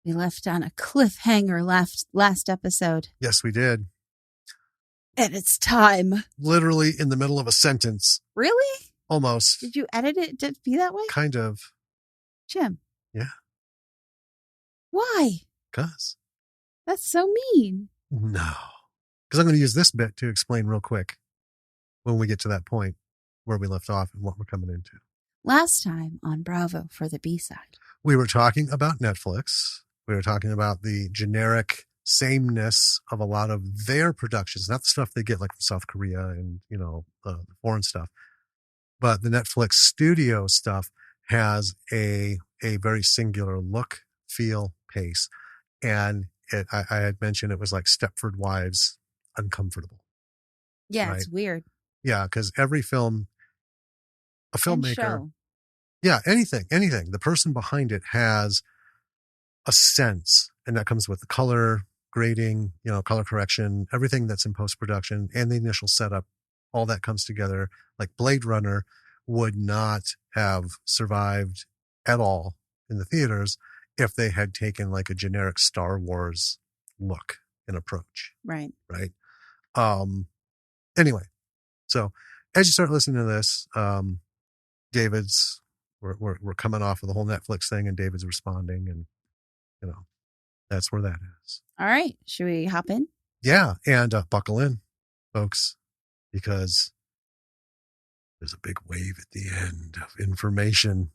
We left on a cliffhanger last episode. Yes, we did. And it's time. Literally in the middle of a sentence. Really? Almost. Did you edit it to be that way? Kind of. Jim. Yeah. Why? 'Cause. That's so mean. No. Because I'm going to use this bit to explain real quick when we get to that point where we left off and what we're coming into. Last time on Bravo for the B-side. We were talking about Netflix. We were talking about the generic sameness of a lot of their productions, not the stuff they get like from South Korea and, the foreign stuff. But the Netflix studio stuff has a very singular look, feel, pace. And I had mentioned it was like Stepford Wives uncomfortable. Yeah, right? It's weird. Yeah, because every film, a filmmaker, yeah, anything, the person behind it has a sense, and that comes with the color grading, color correction, everything that's in post-production and the initial setup, all that comes together. Like Blade Runner would not have survived at all in the theaters if they had taken like a generic Star Wars look and approach. Right. Anyway, so as you start listening to this, David's, we're coming off of the whole Netflix thing and David's responding, and, that's where that is. All right. Should we hop in? Yeah. And buckle in, folks, because there's a big wave at the end of information.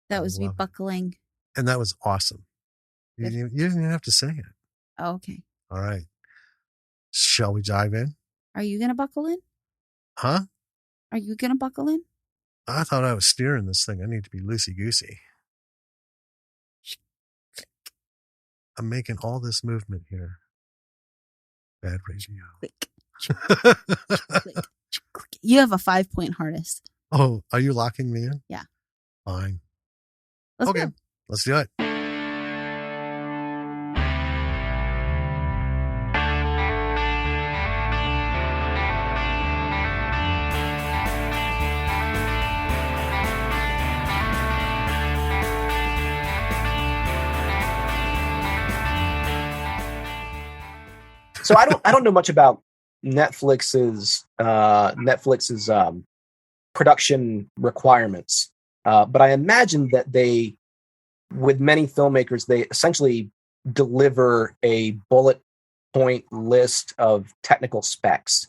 That was me buckling. And that was awesome. You didn't even have to say it. Oh, okay. All right. Shall we dive in? Are you going to buckle in? Huh? Are you going to buckle in? I thought I was steering this thing. I need to be loosey-goosey. I'm making all this movement here. Bad radio. Click. Click. You have a 5-point hardest. Oh, are you locking me in? Yeah. Fine. Let's okay. Go. Let's do it. So I don't know much about Netflix's production requirements, but I imagine that they, with many filmmakers, they essentially deliver a bullet point list of technical specs,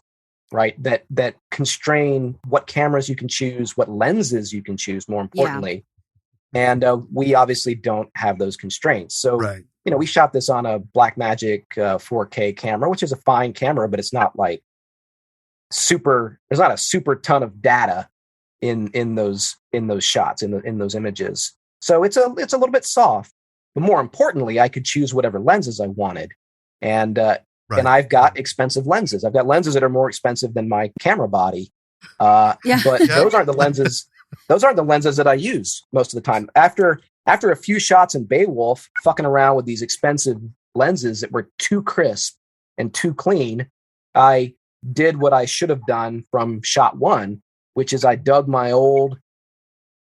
right? That constrain what cameras you can choose, what lenses you can choose, more importantly. Yeah. And we obviously don't have those constraints. So. Right. We shot this on a Blackmagic 4K camera, which is a fine camera, but it's not like there's not a super ton of data in those shots, in those images. So it's a little bit soft, but more importantly, I could choose whatever lenses I wanted. And I've got expensive lenses. I've got lenses that are more expensive than my camera body. But those aren't the lenses. Those aren't the lenses that I use most of the time. After a few shots in Bae Wolf, fucking around with these expensive lenses that were too crisp and too clean, I did what I should have done from shot one, which is I dug my old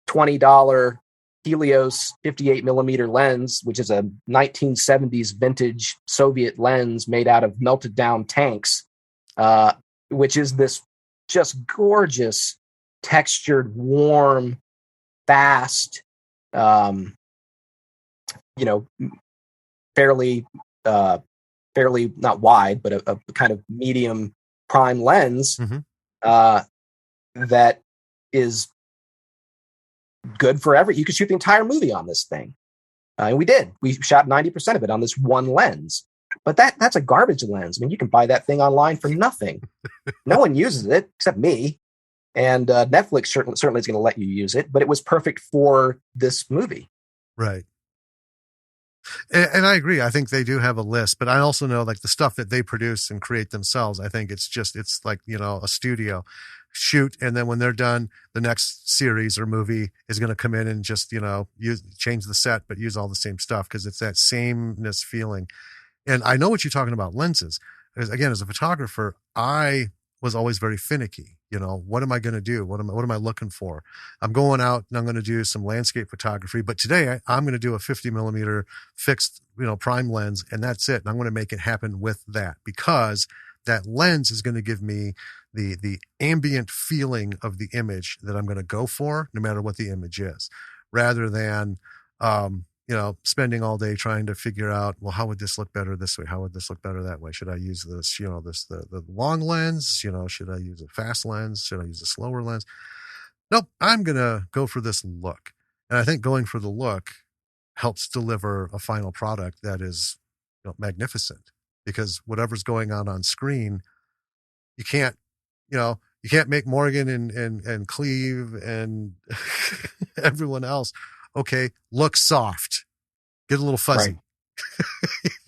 $20 Helios 58 millimeter lens, which is a 1970s vintage Soviet lens made out of melted down tanks, which is this just gorgeous, textured, warm, fast, fairly not wide, but a kind of medium prime lens, that is good for you could shoot the entire movie on this thing. And we did. We shot 90% of it on this one lens. But that's a garbage lens. I mean, you can buy that thing online for nothing. No one uses it except me. And Netflix certainly is going to let you use it, but it was perfect for this movie. Right. And I agree. I think they do have a list, but I also know like the stuff that they produce and create themselves. I think it's like, a studio shoot. And then when they're done, the next series or movie is going to come in and just, change the set, but use all the same stuff. Cause it's that sameness feeling. And I know what you're talking about lenses. Again, as a photographer, I was always very finicky. What am I going to do? What am I looking for? I'm going out and I'm going to do some landscape photography, but today I'm going to do a 50 millimeter fixed, prime lens, and that's it. And I'm going to make it happen with that, because that lens is going to give me the ambient feeling of the image that I'm going to go for, no matter what the image is, rather than, spending all day trying to figure out, well, how would this look better this way? How would this look better that way? Should I use this, the long lens? Should I use a fast lens? Should I use a slower lens? Nope, I'm going to go for this look. And I think going for the look helps deliver a final product that is magnificent, because whatever's going on screen, you can't make Morgan and Cleve and everyone else, okay, look soft, get a little fuzzy.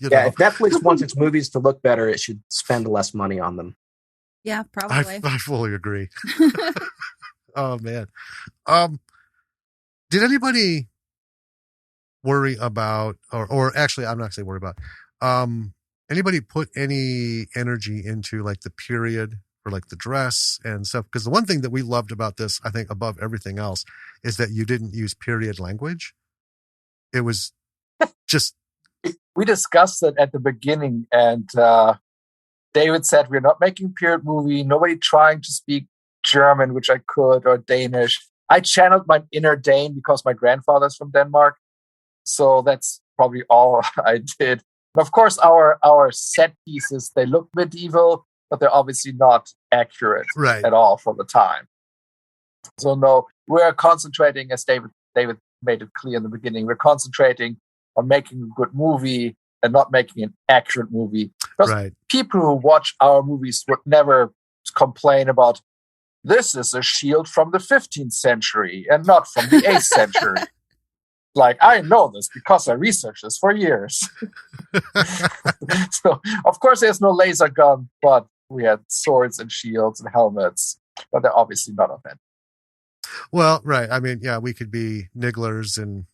Right. If Netflix wants its movies to look better, it should spend less money on them. Yeah, probably. I fully agree. Oh man. Did anybody worry about, or actually, I'm not going to say worry about, anybody put any energy into like the period or like the dress and stuff? Because the one thing that we loved about this, I think above everything else, is that you didn't use period language. It was just... We discussed it at the beginning, and David said, we're not making period movie, nobody trying to speak German, which I could, or Danish. I channeled my inner Dane because my grandfather's from Denmark. So that's probably all I did. And of course, our set pieces, they look medieval, but they're obviously not accurate at all for the time. So no, we're concentrating, as David made it clear in the beginning, we're concentrating on making a good movie and not making an accurate movie. Because people who watch our movies would never complain about, this is a shield from the 15th century and not from the 8th century. Like, I know this because I researched this for years. So, of course, there's no laser gun, but we had swords and shields and helmets, but they're obviously not authentic. Well, right. I mean, yeah, we could be nigglers and,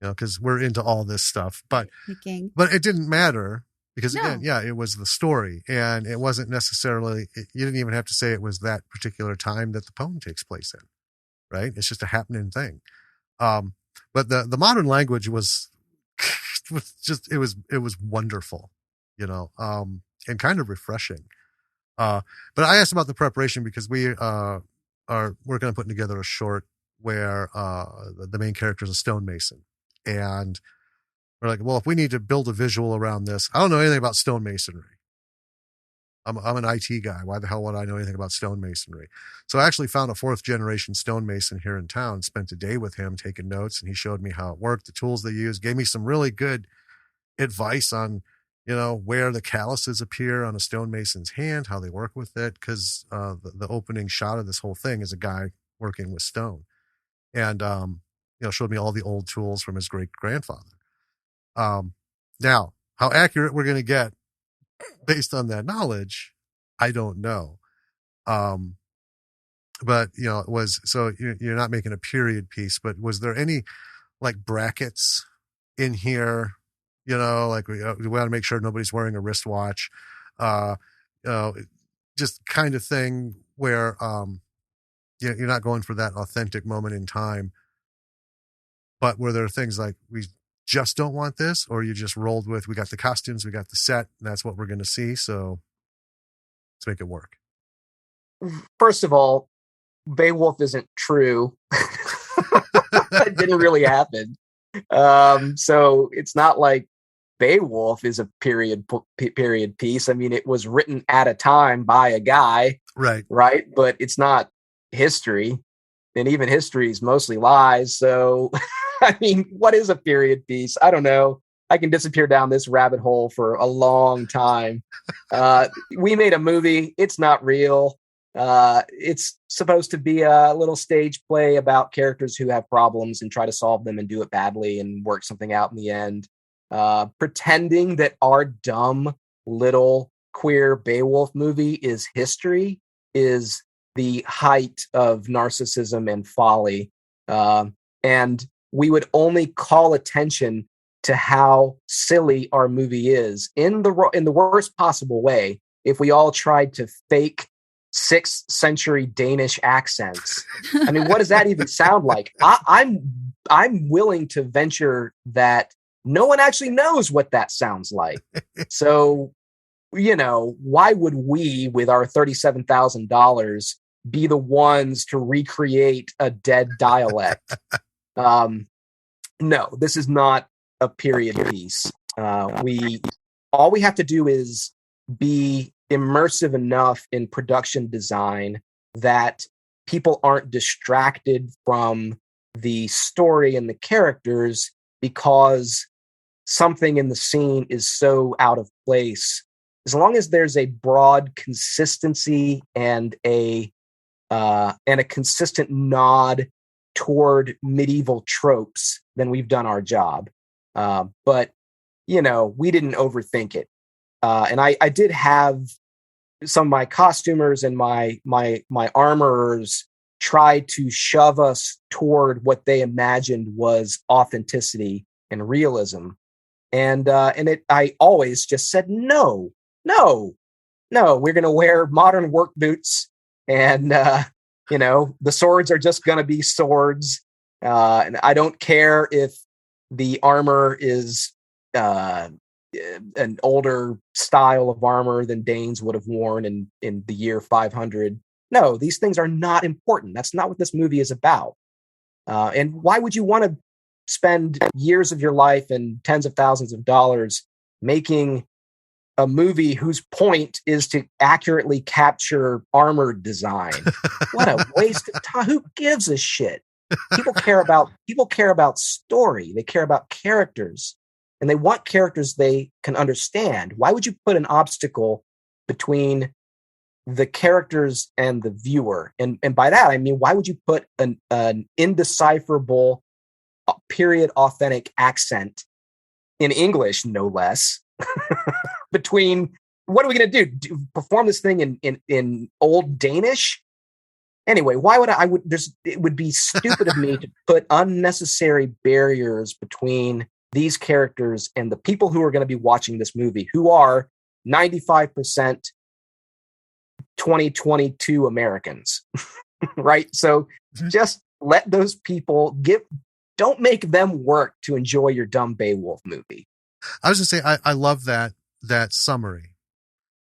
because we're into all this stuff, but it didn't matter. Because again, it was the story, and it wasn't necessarily, you didn't even have to say it was that particular time that the poem takes place in, right? It's just a happening thing. But the modern language was just, it was wonderful, and kind of refreshing. But I asked about the preparation because we're going to put together a short where the main character is a stonemason, and we're like, well, if we need to build a visual around this, I don't know anything about stonemasonry. I'm an IT guy. Why the hell would I know anything about stonemasonry? So I actually found a 4th generation stonemason here in town, spent a day with him taking notes, and he showed me how it worked, the tools they use, gave me some really good advice on, where the calluses appear on a stonemason's hand, how they work with it. Cause, the opening shot of this whole thing is a guy working with stone, and, showed me all the old tools from his great grandfather. Now, how accurate we're going to get based on that knowledge, I don't know. But it was, so you're not making a period piece, but was there any like brackets in here? Like we want to make sure nobody's wearing a wristwatch, just kind of thing where, you're not going for that authentic moment in time. But were there things like, we just don't want this, or you just rolled with, we got the costumes, we got the set, and that's what we're going to see, so let's make it work? First of all, Bae Wolf isn't true. It didn't really happen. So it's not like Bae Wolf is a period piece. I mean, it was written at a time by a guy, right? But it's not history, and even history is mostly lies. So I mean, what is a period piece? I don't know. I can disappear down this rabbit hole for a long time. We made a movie. It's not real. It's supposed to be a little stage play about characters who have problems and try to solve them and do it badly and work something out in the end. Pretending that our dumb little queer Bae Wolf movie is history is the height of narcissism and folly. And we would only call attention to how silly our movie is in the worst possible way if we all tried to fake 6th century Danish accents. I mean, what does that even sound like? I'm willing to venture that no one actually knows what that sounds like. So, why would we, with our $37,000, be the ones to recreate a dead dialect? No, this is not a period piece. All we have to do is be immersive enough in production design that people aren't distracted from the story and the characters because something in the scene is so out of place. As long as there's a broad consistency and a consistent nod toward medieval tropes, then we've done our job. But we didn't overthink it. And I did have some of my costumers and my armorers try to shove us toward what they imagined was authenticity and realism. And I always just said, no, we're going to wear modern work boots, and the swords are just going to be swords. And I don't care if the armor is an older style of armor than Danes would have worn in the year 500. No, these things are not important. That's not what this movie is about. And why would you want to spend years of your life and tens of thousands of dollars making a movie whose point is to accurately capture armor design? What a waste of time. Who gives a shit? People care about story. They care about characters, and they want characters they can understand. Why would you put an obstacle between the characters and the viewer? And by that, I mean, why would you put an indecipherable period authentic accent in English, no less, between, what are we going to do? Perform this thing in old Danish? Anyway, why would it would be stupid of me to put unnecessary barriers between these characters and the people who are going to be watching this movie, who are 95% 2022 Americans, right? So just let those people don't make them work to enjoy your dumb Bae Wolf movie. I was going to say, I love that summary,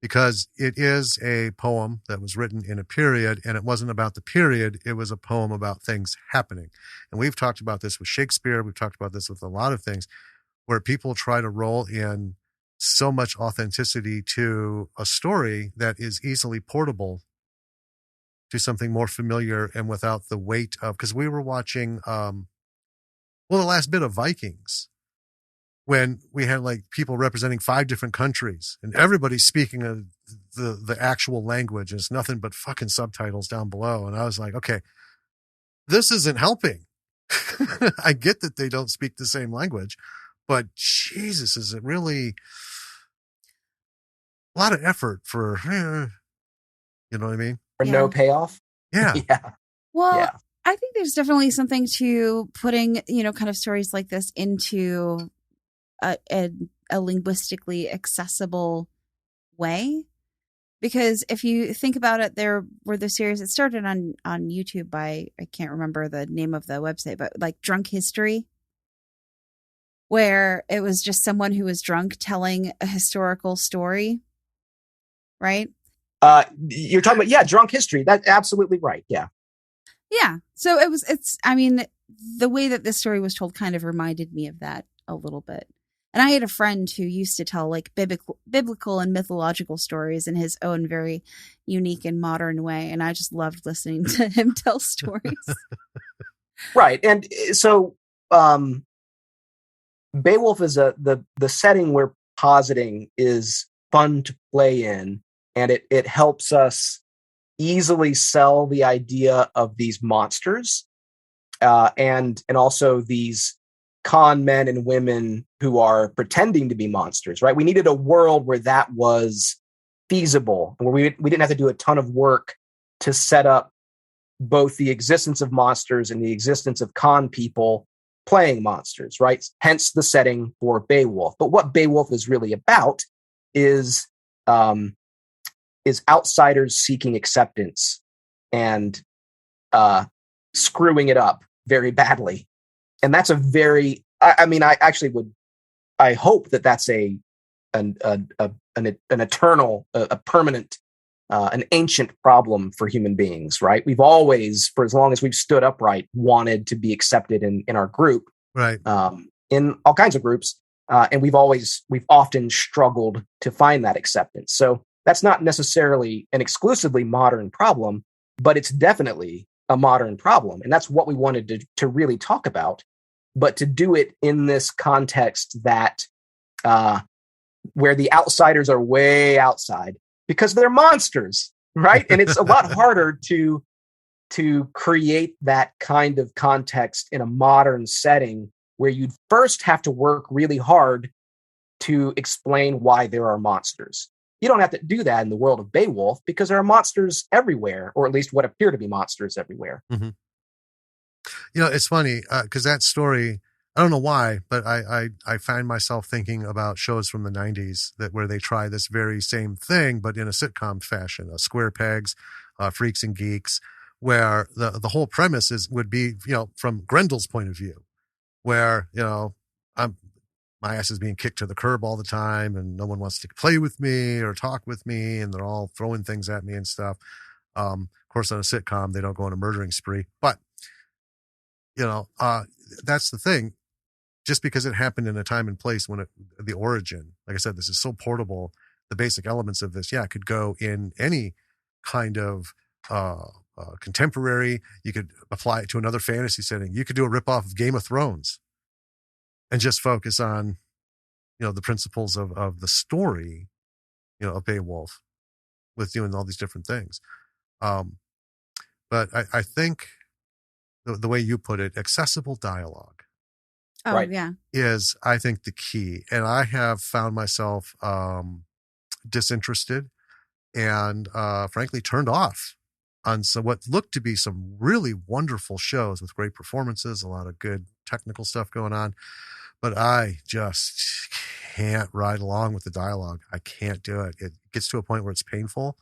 because it is a poem that was written in a period, and it wasn't about the period. It was a poem about things happening. And we've talked about this with Shakespeare. We've talked about this with a lot of things where people try to roll in so much authenticity to a story that is easily portable to something more familiar and without the weight of, because we were watching, the last bit of Vikings, when we had like people representing 5 different countries and everybody's speaking the actual language, and it's nothing but fucking subtitles down below. And I was like, okay, this isn't helping. I get that they don't speak the same language, but Jesus, is it really a lot of effort for, you know what I mean? For no payoff? Yeah. Yeah. Well, yeah. I think there's definitely something to putting, kind of stories like this into a linguistically accessible way. Because if you think about it, there were the series that started on YouTube by, I can't remember the name of the website, but like Drunk History, where it was just someone who was drunk telling a historical story, right? You're talking about, Drunk History. That's absolutely right. Yeah. Yeah. So the way that this story was told kind of reminded me of that a little bit. And I had a friend who used to tell like biblical and mythological stories in his own very unique and modern way. And I just loved listening to him tell stories. Right. And so Bae Wolf is the setting we're positing is fun to play in, and it helps us easily sell the idea of these monsters and also these con men and women who are pretending to be monsters, right? We needed a world where that was feasible, and where we didn't have to do a ton of work to set up both the existence of monsters and the existence of con people playing monsters, right? Hence the setting for Bae Wolf. But what Bae Wolf is really about is is outsiders seeking acceptance and screwing it up very badly. And that's a very, I hope that that's an eternal, a permanent, an ancient problem for human beings, right? We've always, for as long as we've stood upright, wanted to be accepted in our group, right? In all kinds of groups. And we've often struggled to find that acceptance. So that's not necessarily an exclusively modern problem, but it's definitely a modern problem. And that's what we wanted to really talk about, but to do it in this context that, where the outsiders are way outside because they're monsters, right? And it's a lot harder to create that kind of context in a modern setting where you'd first have to work really hard to explain why there are monsters. You don't have to do that in the world of Bae Wolf because there are monsters everywhere, or at least what appear to be monsters everywhere. Mm-hmm. You know, it's funny because that story, I don't know why, but I find myself thinking about shows from the 90s where they try this very same thing, but in a sitcom fashion, Square Pegs, Freaks and Geeks, where the whole premise would be, you know, from Grendel's point of view, where, you know, my ass is being kicked to the curb all the time and no one wants to play with me or talk with me and they're all throwing things at me and stuff. Of course, on a sitcom, they don't go on a murdering spree, but, you know, that's the thing. Just because it happened in a time and place when the origin, like I said, this is so portable, the basic elements of this, could go in any kind of contemporary. You could apply it to another fantasy setting. You could do a ripoff of Game of Thrones and just focus on, you know, the principles of the story, you know, of Bae Wolf with doing all these different things. But I think the way you put it, accessible dialogue. Oh, right. Yeah. Is, I think, the key. And I have found myself disinterested and frankly turned off on what looked to be some really wonderful shows with great performances, a lot of good technical stuff going on. But I just can't ride along with the dialogue. I can't do it. It gets to a point where it's painful.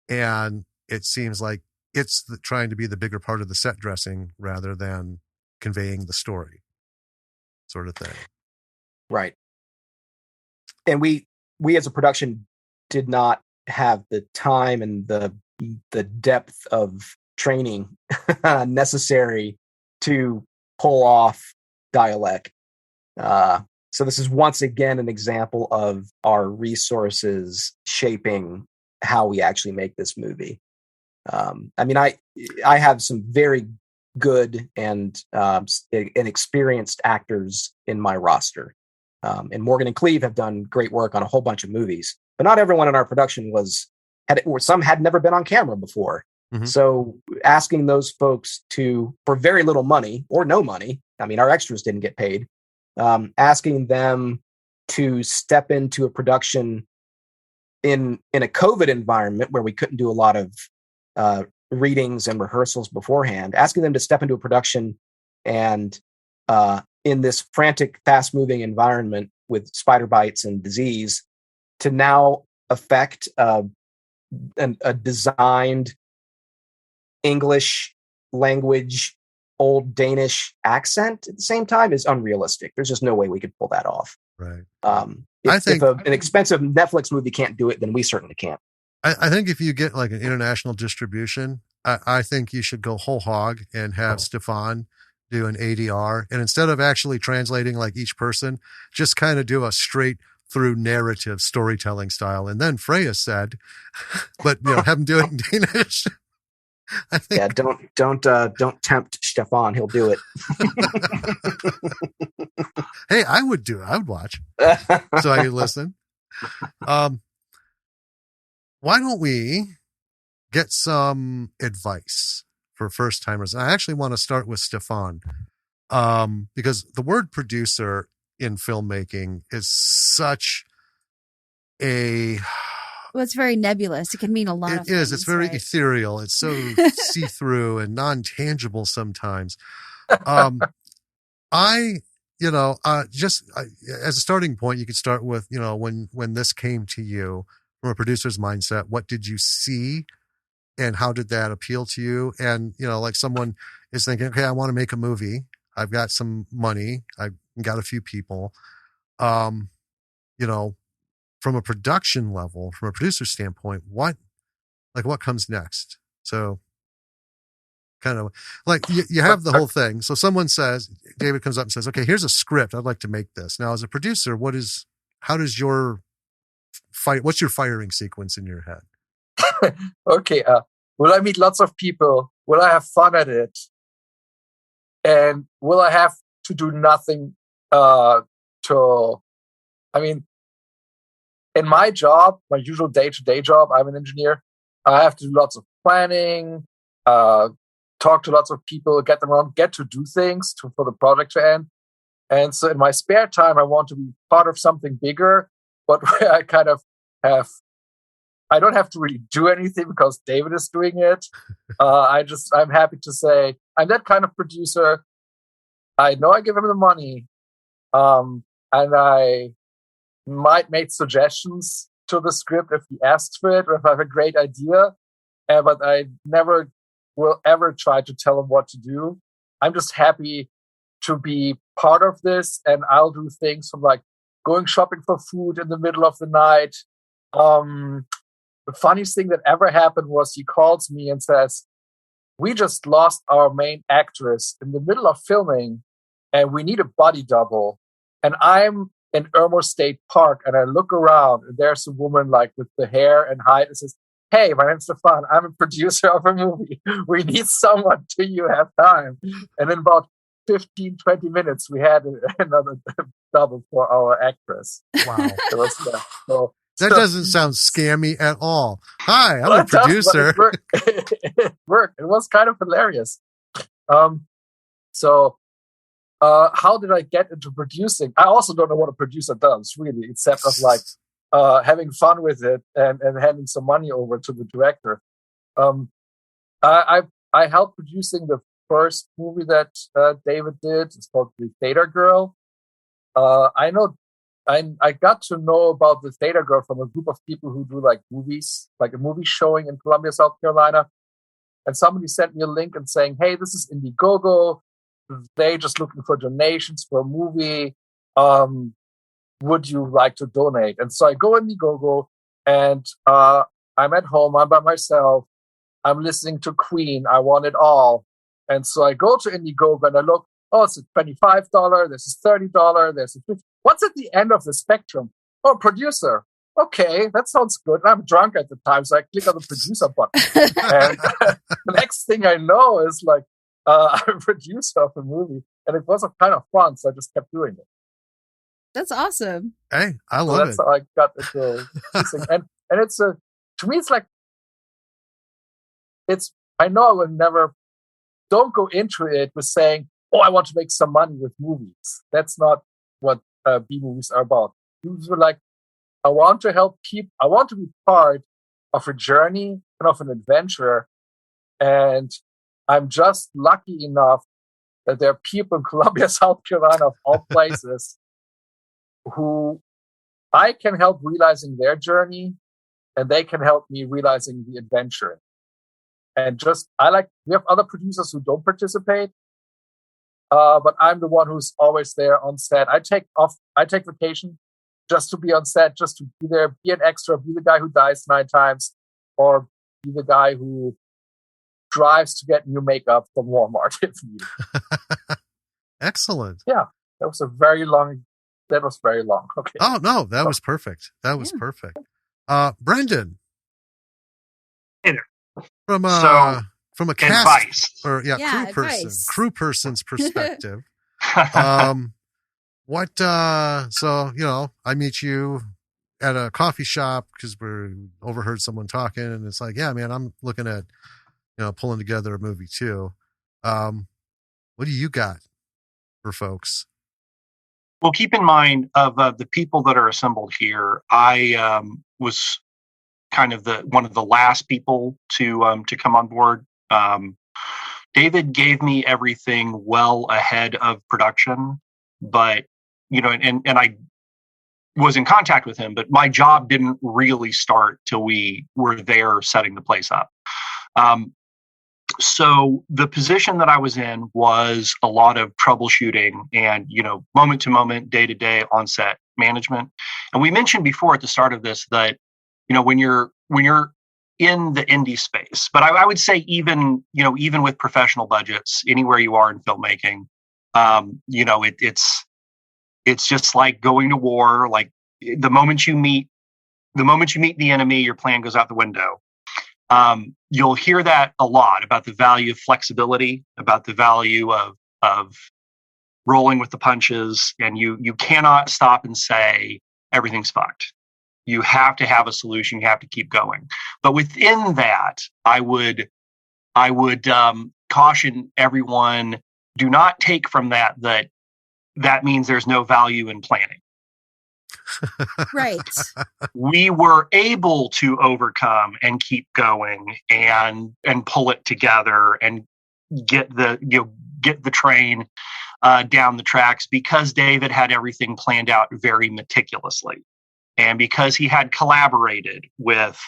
And it seems like it's trying to be the bigger part of the set dressing rather than conveying the story, sort of thing. Right. And we as a production did not have the time and the depth of training necessary to pull off dialect. So this is once again an example of our resources shaping how we actually make this movie. I mean, I have some very good and experienced actors in my roster. And Morgan and Cleve have done great work on a whole bunch of movies, but not everyone in our production some had never been on camera before. Mm-hmm. So asking those folks for very little money or no money, I mean, our extras didn't get paid, asking them to step into a production in a COVID environment where we couldn't do a lot of readings and rehearsals beforehand, asking them to step into a production and in this frantic, fast-moving environment with spider bites and disease to now affect a designed English language, old Danish accent at the same time is unrealistic. There's just no way we could pull that off. Right. If an expensive Netflix movie can't do it, then we certainly can't. I think if you get like an international distribution, I think you should go whole hog and have Stephan do an ADR. And instead of actually translating like each person, just kind of do a straight through narrative storytelling style. And then Freya said, but you know, have him do it in Danish. I think. Yeah, don't tempt Stephan. He'll do it. Hey, I would do it. I would watch. So I could listen. Why don't we get some advice for first timers? I actually want to start with Stephan, because the word producer in filmmaking is such a... Well, it's very nebulous. It can mean a lot of things. It is. It's very ethereal. It's so see-through and non-tangible sometimes. As a starting point, you could start with, you know, when this came to you from a producer's mindset, what did you see and how did that appeal to you? And, like someone is thinking, okay, I want to make a movie. I've got some money. I've got a few people. From a production level, from a producer standpoint, what comes next? So kind of like you have the whole thing. So someone says, David comes up and says, okay, here's a script. I'd like to make this. Now, as a producer, what's your firing sequence in your head? Okay. Will I meet lots of people? Will I have fun at it? And will I have to do nothing in my job, my usual day-to-day job, I'm an engineer. I have to do lots of planning, talk to lots of people, get them around, get to do things for the project to end. And so in my spare time, I want to be part of something bigger, but where I kind of I don't have to really do anything because David is doing it. I'm happy to say I'm that kind of producer. I know I give him the money, and I might make suggestions to the script if he asks for it or if I have a great idea, but I never will ever try to tell him what to do. I'm just happy to be part of this, and I'll do things from like going shopping for food in the middle of the night. The funniest thing that ever happened was he calls me and says, we just lost our main actress in the middle of filming and we need a body double. And I'm in Irmo State Park and I look around and there's a woman like with the hair and height and says, hey, my name's Stephan. I'm a producer of a movie. We need someone. Do you have time? And in about 15, 20 minutes, we had another double for our actress. Wow. That doesn't sound scammy at all. Hi, I'm a producer. It worked. It was kind of hilarious. How did I get into producing? I also don't know what a producer does, really, except of like having fun with it and handing some money over to the director. I helped producing the first movie that David did. It's called The Theater Girl. I got to know about The Theater Girl from a group of people who do like movies, like a movie showing in Columbia, South Carolina. And somebody sent me a link and saying, hey, this is Indiegogo. They just looking for donations for a movie. Would you like to donate? And so I go Indiegogo and I'm at home. I'm by myself. I'm listening to Queen. I Want It All. And so I go to Indiegogo and I look, oh, it's a $25. This is $30. There's a $50. What's at the end of the spectrum? Oh, producer. Okay, that sounds good. I'm drunk at the time, so I click on the producer button. And the next thing I know is like, I'm a producer of a movie. And it was kind of fun, so I just kept doing it. That's awesome. Hey, I love it. That's how I got into producing. And it's to me, it's like, I know I will never, don't go into it with saying, oh, I want to make some money with movies. That's not what B movies are about. Movies were like, I want to help people. I want to be part of a journey and of an adventure. And I'm just lucky enough that there are people in Columbia, South Carolina, of all places, who I can help realizing their journey and they can help me realizing the adventure. And we have other producers who don't participate. But I'm the one who's always there on set. I take vacation just to be on set, just to be there, be an extra, be the guy who dies 9 times, or be the guy who drives to get new makeup from Walmart if needed. Excellent. Yeah, that was very long. Okay. Oh, no, that was perfect. That was perfect. Brendan. From a cast advice. Crew person's perspective. I meet you at a coffee shop because we overheard someone talking and it's like, yeah, man, I'm looking at, pulling together a movie too. What do you got for folks? Well, keep in mind of the people that are assembled here, I was kind of one of the last people to come on board. David gave me everything well ahead of production, but and was in contact with him, but my job didn't really start till we were there setting the place up. So the position that I was in was a lot of troubleshooting and, moment to moment, day to day on-set management. And we mentioned before at the start of this that, when you're in the indie space, but I would say even with professional budgets, anywhere you are in filmmaking, it's just like going to war. Like the moment you meet the enemy, your plan goes out the window. You'll hear that a lot about the value of flexibility, about the value of rolling with the punches, and you cannot stop and say everything's fucked. You have to have a solution. You have to keep going. But within that, I would caution everyone: do not take from that means there's no value in planning. Right. We were able to overcome and keep going and pull it together and get the train down the tracks because David had everything planned out very meticulously, and because he had collaborated with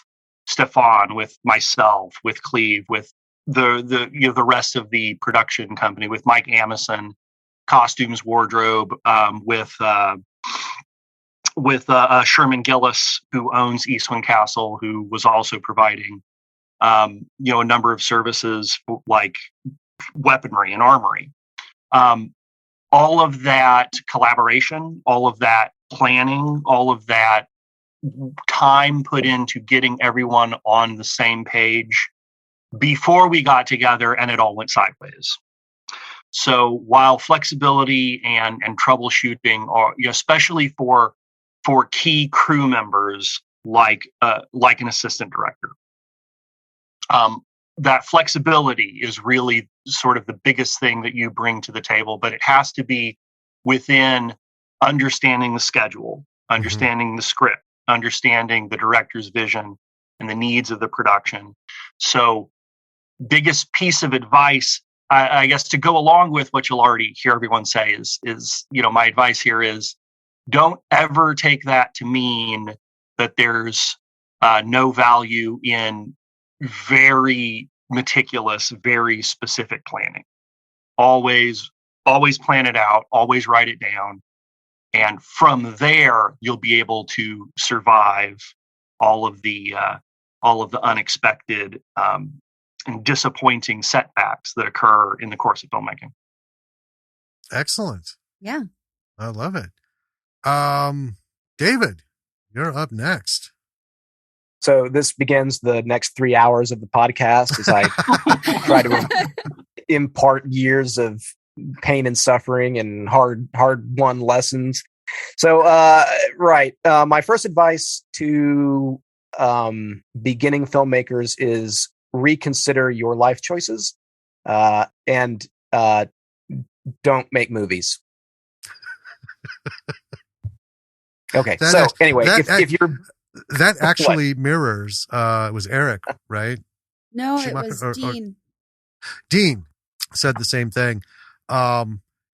Stephan, with myself, with Cleve, with the rest of the production company, with Mike Amison, costumes, wardrobe, with Sherman Gillis, who owns Eastwind Castle, who was also providing, a number of services like weaponry and armory. All of that collaboration, all of that planning, all of that time put into getting everyone on the same page before we got together, and it all went sideways. So while flexibility and troubleshooting are, especially for key crew members like an assistant director, that flexibility is really sort of the biggest thing that you bring to the table, but it has to be within understanding the schedule, understanding the script, understanding the director's vision and the needs of the production. So biggest piece of advice, I guess, to go along with what you'll already hear everyone say is my advice here is don't ever take that to mean that there's no value in very meticulous, very specific planning. Always plan it out, always write it down. And from there, you'll be able to survive all of the unexpected and disappointing setbacks that occur in the course of filmmaking. Excellent. Yeah. I love it. David, you're up next. So this begins the next 3 hours of the podcast as I try to impart years of pain and suffering and hard-won lessons. So, my first advice to beginning filmmakers is reconsider your life choices and don't make movies. Okay, if you're... That actually mirrors, it was Eric, right? No, it was Dean. Dean said the same thing.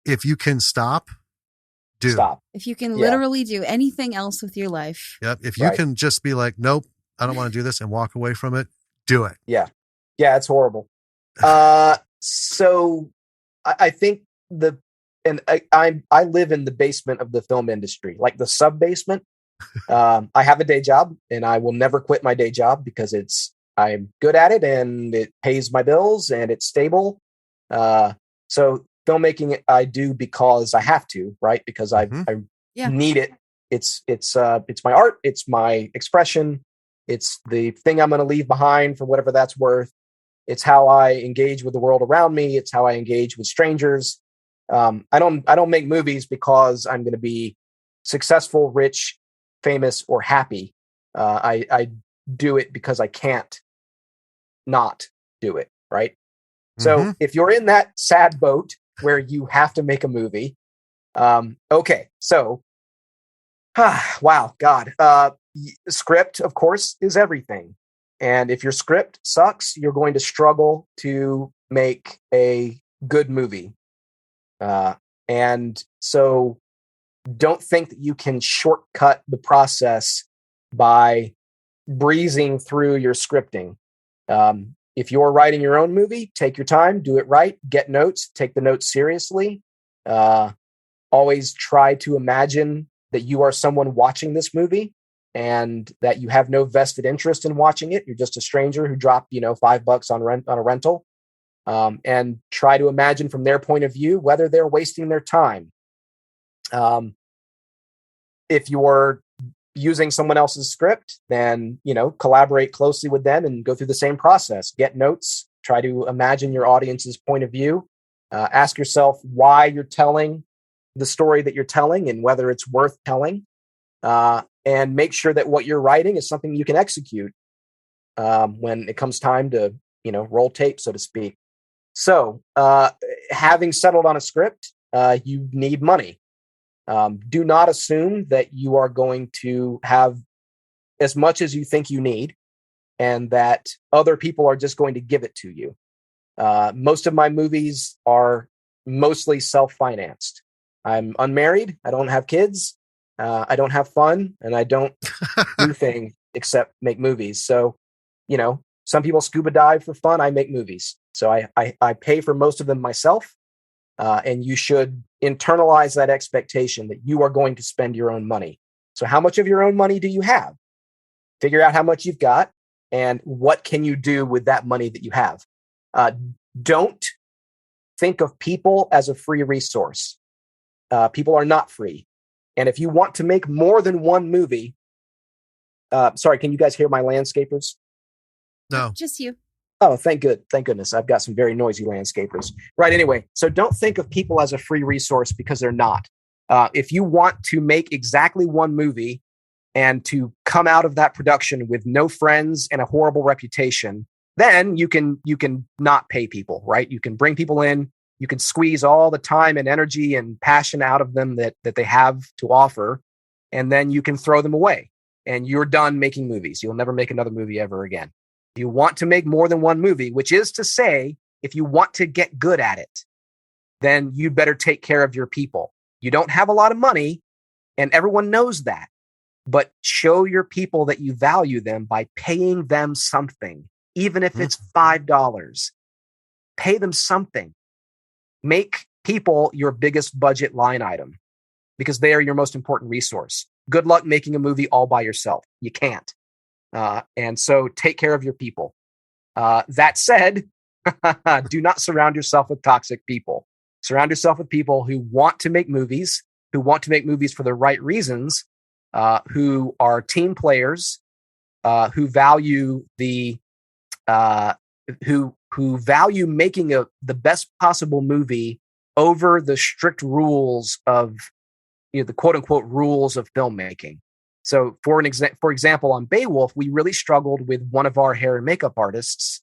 If you can stop. If you can literally do anything else with your life. Yep. If you can just be like, nope, I don't want to do this and walk away from it, do it. Yeah. Yeah, it's horrible. So I think I live in the basement of the film industry, like the sub basement. I have a day job and I will never quit my day job because I'm good at it and it pays my bills and it's stable. So filmmaking I do because I have to, right? Because I need it. It's my art. It's my expression. It's the thing I'm going to leave behind for whatever that's worth. It's how I engage with the world around me. It's how I engage with strangers. I don't make movies because I'm going to be successful, rich, famous, or happy. I do it because I can't not do it, right? So if you're in that sad boat where you have to make a movie, okay, so, wow, God, script, of course, is everything. And if your script sucks, you're going to struggle to make a good movie. And so don't think that you can shortcut the process by breezing through your scripting. If you're writing your own movie, take your time, do it right, get notes, take the notes seriously. Always try to imagine that you are someone watching this movie and that you have no vested interest in watching it. You're just a stranger who dropped, $5 on a rental. And try to imagine from their point of view whether they're wasting their time. If you're using someone else's script, then, collaborate closely with them and go through the same process. Get notes, try to imagine your audience's point of view. Ask yourself why you're telling the story that you're telling and whether it's worth telling. And make sure that what you're writing is something you can execute when it comes time to, roll tape, so to speak. So having settled on a script, you need money. Do not assume that you are going to have as much as you think you need and that other people are just going to give it to you. Most of my movies are mostly self-financed. I'm unmarried. I don't have kids. I don't have fun, and I don't do things except make movies. So, some people scuba dive for fun. I make movies. So I pay for most of them myself. And you should internalize that expectation that you are going to spend your own money. So how much of your own money do you have? Figure out how much you've got and what can you do with that money that you have. Don't think of people as a free resource. People are not free. And if you want to make more than one movie, sorry, can you guys hear my landscapers? No. Just you. Oh, thank goodness. I've got some very noisy landscapers. Right. Anyway, so don't think of people as a free resource because they're not. If you want to make exactly one movie and to come out of that production with no friends and a horrible reputation, then you can not pay people, right? You can bring people in. You can squeeze all the time and energy and passion out of them that they have to offer, and then you can throw them away and you're done making movies. You'll never make another movie ever again. If you want to make more than one movie, which is to say, if you want to get good at it, then you better take care of your people. You don't have a lot of money, and everyone knows that, but show your people that you value them by paying them something, even if it's $5. Pay them something. Make people your biggest budget line item because they are your most important resource. Good luck making a movie all by yourself. You can't. And so take care of your people. That said, do not surround yourself with toxic people. Surround yourself with people who want to make movies, for the right reasons, who are team players, who value who value making the best possible movie over the strict rules of, the quote unquote rules of filmmaking. So for example, on Bae Wolf, we really struggled with one of our hair and makeup artists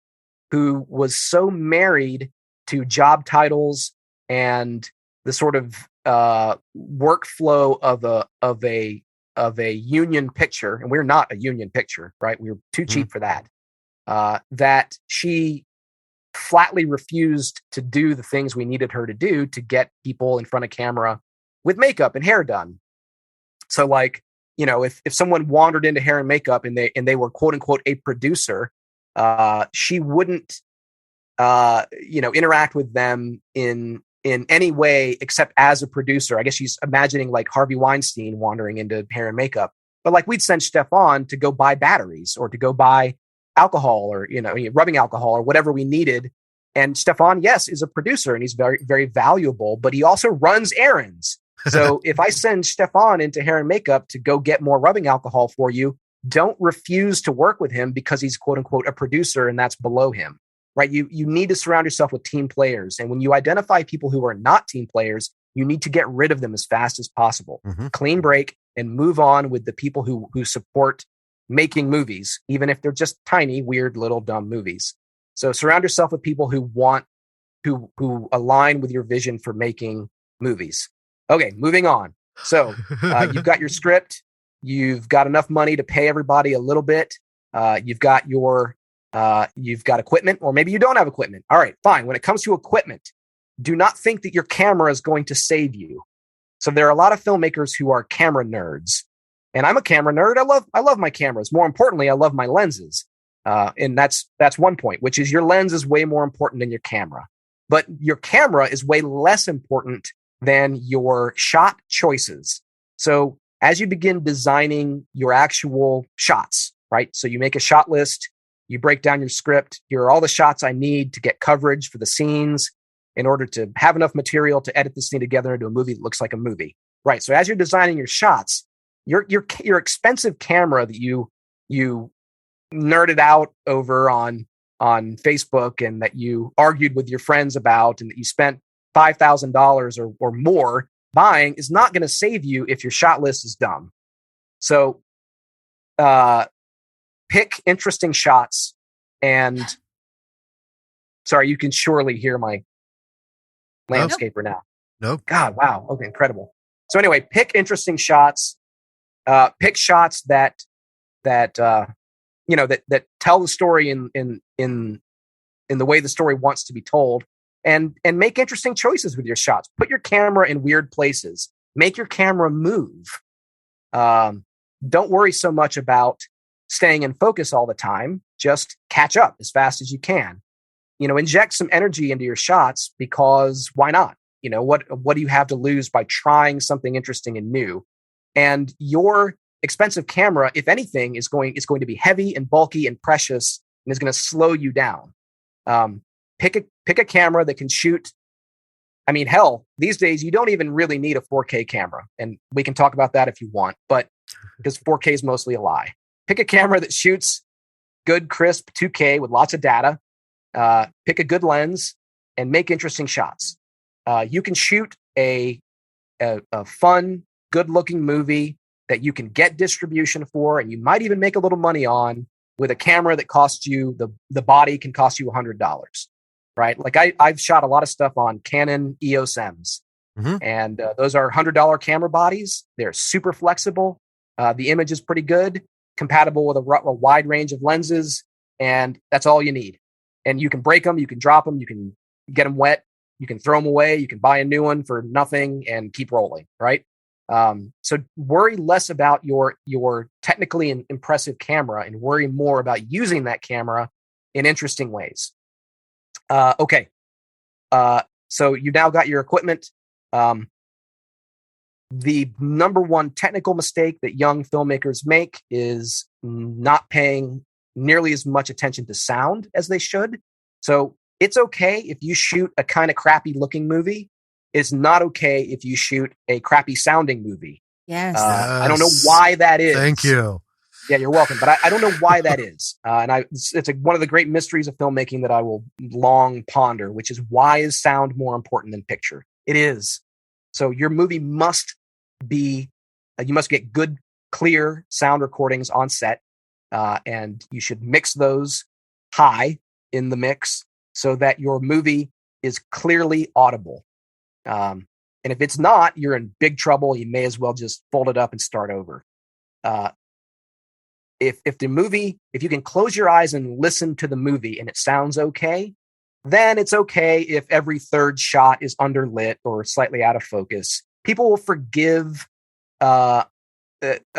who was so married to job titles and the sort of workflow of a union picture, and we're not a union picture, right? We were too cheap for that. That she flatly refused to do the things we needed her to do to get people in front of camera with makeup and hair done. So if someone wandered into hair and makeup and they were quote unquote a producer, she wouldn't interact with them in any way except as a producer. I guess she's imagining like Harvey Weinstein wandering into hair and makeup. But we'd send Stephan to go buy batteries or to go buy alcohol or rubbing alcohol or whatever we needed. And Stephan, yes, is a producer and he's very, very valuable, but he also runs errands. So if I send Stephan into hair and makeup to go get more rubbing alcohol for you, don't refuse to work with him because he's quote unquote a producer and that's below him, right? You need to surround yourself with team players. And when you identify people who are not team players, you need to get rid of them as fast as possible. Clean break and move on with the people who support making movies, even if they're just tiny, weird, little, dumb movies. So surround yourself with people who align with your vision for making movies. Okay, moving on. So you've got your script. You've got enough money to pay everybody a little bit. You've got equipment, or maybe you don't have equipment. All right, fine. When it comes to equipment, do not think that your camera is going to save you. So there are a lot of filmmakers who are camera nerds, and I'm a camera nerd. I love my cameras. More importantly, I love my lenses. And that's one point, which is your lens is way more important than your camera. But your camera is way less important than your shot choices. So as you begin designing your actual shots, right? So you make a shot list, you break down your script. Here are all the shots I need to get coverage for the scenes in order to have enough material to edit this thing together into a movie that looks like a movie, right? So as you're designing your shots, your expensive camera that you nerded out over on Facebook and that you argued with your friends about and that you spent $5,000 or more buying is not going to save you if your shot list is dumb. So pick interesting shots and sorry, you can surely hear my landscaper now. Nope. God, wow. Okay, incredible. So anyway, pick interesting shots. Pick shots that tell the story in the way the story wants to be told, and make interesting choices with your shots. Put your camera in weird places. Make your camera move. Don't worry so much about staying in focus all the time. Just catch up as fast as you can. Inject some energy into your shots because why not? What do you have to lose by trying something interesting and new? And your expensive camera, if anything, is going to be heavy and bulky and precious and is going to slow you down. Pick a camera that can shoot. I mean, hell, these days you don't even really need a 4K camera, and we can talk about that if you want, but because 4K is mostly a lie. Pick a camera that shoots good, crisp 2K with lots of data. Pick a good lens and make interesting shots. You can shoot a fun, good-looking movie that you can get distribution for, and you might even make a little money on with a camera that costs you, the body can cost you $100, right? Like I've shot a lot of stuff on Canon EOS M's, and those are $100 camera bodies. They're super flexible. The image is pretty good, compatible with a wide range of lenses, and that's all you need. And you can break them, you can drop them, you can get them wet, you can throw them away, you can buy a new one for nothing and keep rolling, right? So worry less about your technically impressive camera and worry more about using that camera in interesting ways. Okay. So you now got your equipment. The number one technical mistake that young filmmakers make is not paying nearly as much attention to sound as they should. So it's okay if you shoot a kind of crappy looking movie. It's not okay if you shoot a crappy sounding movie. Yes. I don't know why that is. Thank you. Yeah, you're welcome. But I don't know why that is. It's one of the great mysteries of filmmaking that I will long ponder, which is why is sound more important than picture? It is. So your movie must be, you must get good, clear sound recordings on set. And you should mix those high in the mix so that your movie is clearly audible. And if it's not, you're in big trouble. You may as well just fold it up and start over. If you can close your eyes and listen to the movie and it sounds okay, then it's okay if every third shot is underlit or slightly out of focus. People will forgive a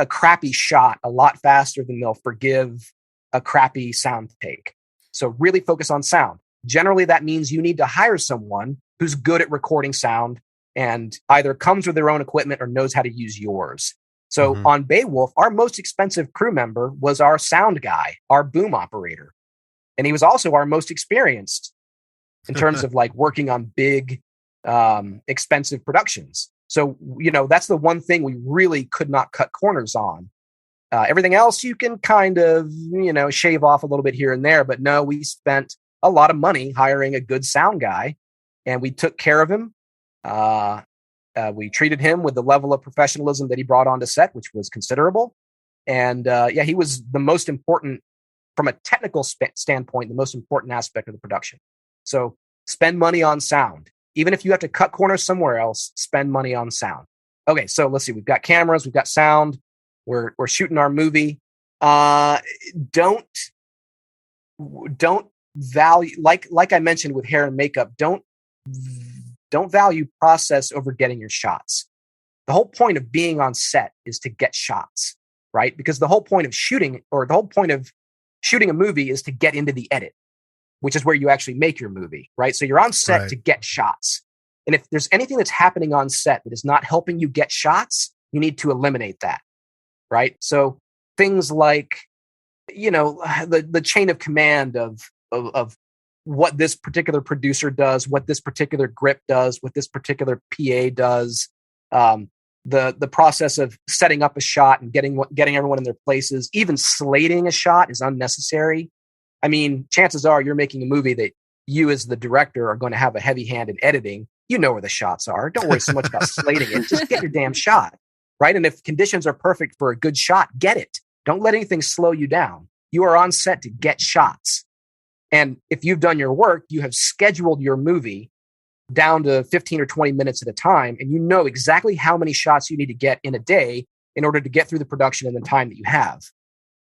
crappy shot a lot faster than they'll forgive a crappy sound take. So really focus on sound. Generally, that means you need to hire someone who's good at recording sound and either comes with their own equipment or knows how to use yours. So on Bae Wolf, our most expensive crew member was our sound guy, our boom operator. And he was also our most experienced in terms of like working on big, expensive productions. So, that's the one thing we really could not cut corners on. Everything else you can kind of, shave off a little bit here and there. But no, we spent a lot of money hiring a good sound guy and we took care of him. We treated him with the level of professionalism that he brought onto set, which was considerable. And he was the most important, from a technical standpoint, the most important aspect of the production. So spend money on sound. Even if you have to cut corners somewhere else, spend money on sound. Okay, so let's see. We've got cameras, we've got sound. We're shooting our movie. Don't value, like I mentioned with hair and makeup, don't value process over getting your shots. The whole point of being on set is to get shots, right? Because the whole point of shooting a movie is to get into the edit, which is where you actually make your movie, right? So you're on set to get shots. And if there's anything that's happening on set that is not helping you get shots, you need to eliminate that, right? So things like, the chain of command of what this particular producer does, what this particular grip does, what this particular PA does, the process of setting up a shot and getting everyone in their places, even slating a shot is unnecessary. I mean, chances are you're making a movie that you as the director are going to have a heavy hand in editing. You know where the shots are. Don't worry so much about slating it. Just get your damn shot, right? And if conditions are perfect for a good shot, get it. Don't let anything slow you down. You are on set to get shots. And if you've done your work, you have scheduled your movie down to 15 or 20 minutes at a time, and you know exactly how many shots you need to get in a day in order to get through the production in the time that you have.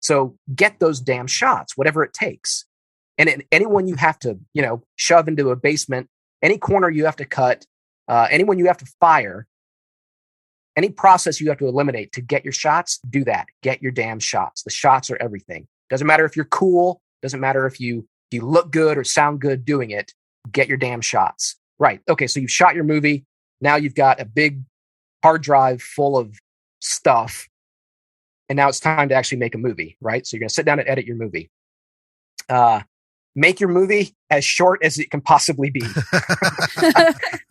So get those damn shots, whatever it takes. And anyone you have to, shove into a basement, any corner you have to cut, anyone you have to fire, any process you have to eliminate to get your shots, do that. Get your damn shots. The shots are everything. Doesn't matter if you're cool. Doesn't matter if you look good or sound good doing it. Get your damn shots. Right. Okay. So you've shot your movie. Now you've got a big hard drive full of stuff. And now it's time to actually make a movie, right? So you're going to sit down and edit your movie. Make your movie as short as it can possibly be.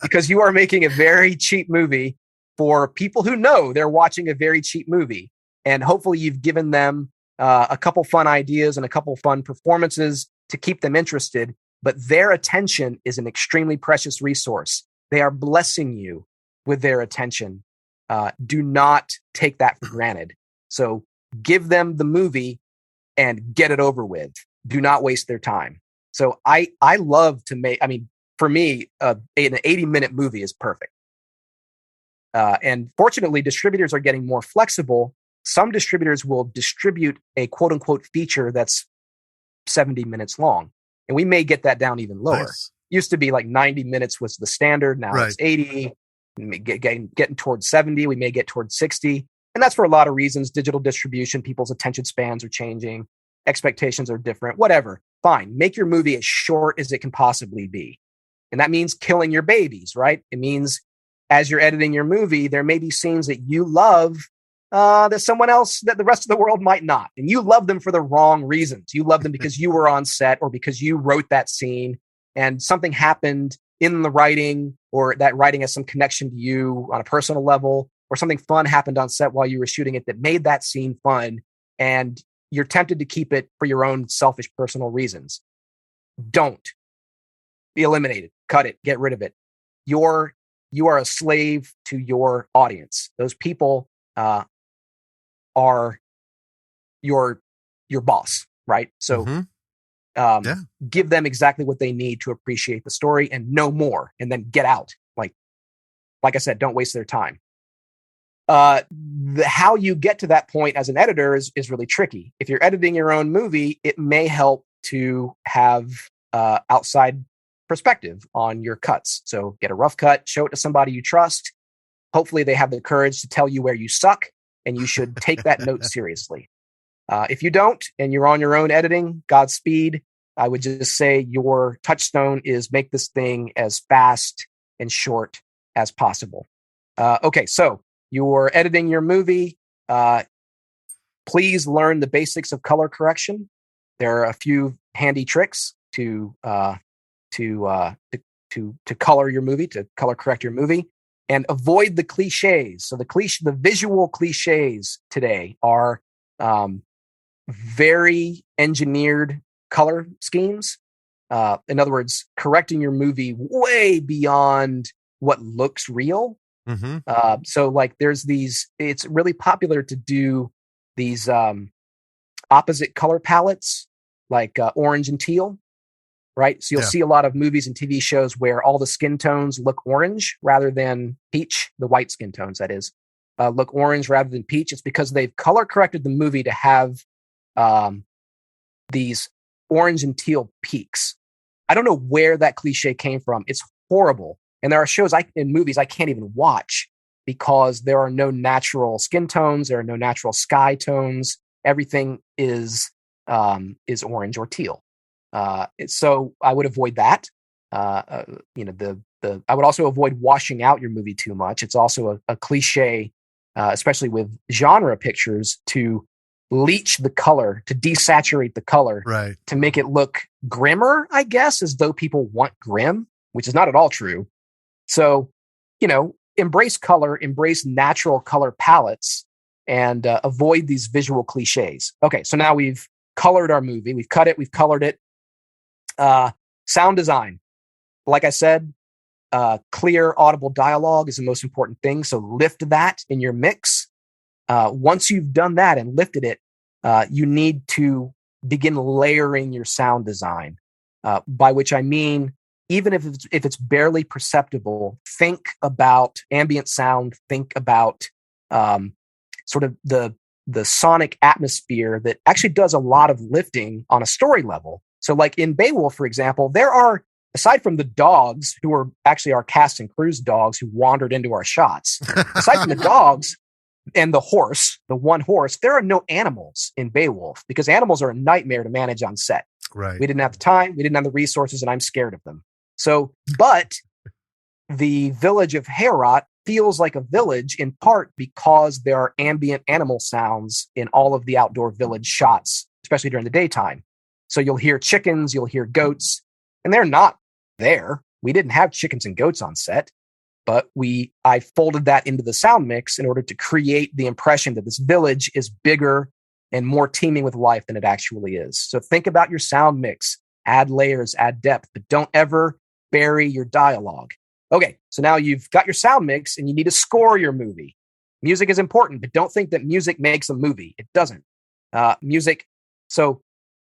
Because you are making a very cheap movie for people who know they're watching a very cheap movie. And hopefully you've given them a couple fun ideas and a couple fun performances to keep them interested. But their attention is an extremely precious resource. They are blessing you with their attention. Do not take that for granted. So give them the movie and get it over with. Do not waste their time. So I love to make, for me, an 80-minute movie is perfect. And fortunately, distributors are getting more flexible. Some distributors will distribute a quote unquote feature that's 70 minutes long. And we may get that down even lower. Nice. Used to be like 90 minutes was the standard. Now it's 80, getting towards 70. We may get towards 60. And that's for a lot of reasons. Digital distribution, people's attention spans are changing. Expectations are different, whatever. Fine. Make your movie as short as it can possibly be. And that means killing your babies, right? It means as you're editing your movie, there may be scenes that you love that someone else, that the rest of the world might not. And you love them for the wrong reasons. You love them because you were on set or because you wrote that scene and something happened in the writing, or that writing has some connection to you on a personal level, or something fun happened on set while you were shooting it that made that scene fun. And you're tempted to keep it for your own selfish personal reasons. Don't. Eliminate it. Cut it. Get rid of it. You are a slave to your audience. Those people are your boss, right? So give them exactly what they need to appreciate the story and no more, and then get out. Like I said, don't waste their time. How you get to that point as an editor is really tricky. If you're editing your own movie, it may help to have outside perspective on your cuts. So get a rough cut, show it to somebody you trust. Hopefully they have the courage to tell you where you suck, and you should take that note seriously. If you don't, and you're on your own editing, Godspeed. I would just say your touchstone is make this thing as fast and short as possible. Okay, so you're editing your movie. Please learn the basics of color correction. There are a few handy tricks to color your movie, to color correct your movie, and avoid the cliches. So the visual cliches today are very engineered color schemes. In other words, correcting your movie way beyond what looks real. Mm-hmm. So like there's these, it's really popular to do these opposite color palettes, like orange and teal, right? So you'll see a lot of movies and TV shows where all the skin tones look orange rather than peach, the white skin tones, that is, look orange rather than peach. It's because they've color corrected the movie to have these orange and teal peaks. I don't know where that cliche came from. It's horrible. And there are shows in movies I can't even watch because there are no natural skin tones, there are no natural sky tones. Everything is orange or teal. So I would avoid that. I would also avoid washing out your movie too much. It's also a cliche, especially with genre pictures, to bleach the color, to desaturate the color, right, to make it look grimmer, I guess, as though people want grim, which is not at all true. So, embrace color, embrace natural color palettes, and avoid these visual cliches. Okay, so now we've colored our movie. We've cut it. We've colored it. Sound design. Like I said, clear, audible dialogue is the most important thing. So lift that in your mix. Once you've done that and lifted it, you need to begin layering your sound design, by which I mean, even if it's barely perceptible, think about ambient sound, think about sort of the sonic atmosphere that actually does a lot of lifting on a story level. So like in Bae Wolf, for example, there are, aside from the dogs, who are actually our cast and crew's dogs who wandered into our shots, aside from the dogs and the horse, the one horse, there are no animals in Bae Wolf because animals are a nightmare to manage on set. Right. We didn't have the time, we didn't have the resources, and I'm scared of them. So, but the village of Heorot feels like a village in part because there are ambient animal sounds in all of the outdoor village shots, especially during the daytime. So you'll hear chickens, you'll hear goats, and they're not there. We didn't have chickens and goats on set, but I folded that into the sound mix in order to create the impression that this village is bigger and more teeming with life than it actually is. So think about your sound mix, add layers, add depth, but don't ever bury your dialogue. Okay, so now you've got your sound mix and you need to score your movie. Music is important, but don't think that music makes a movie. It doesn't. So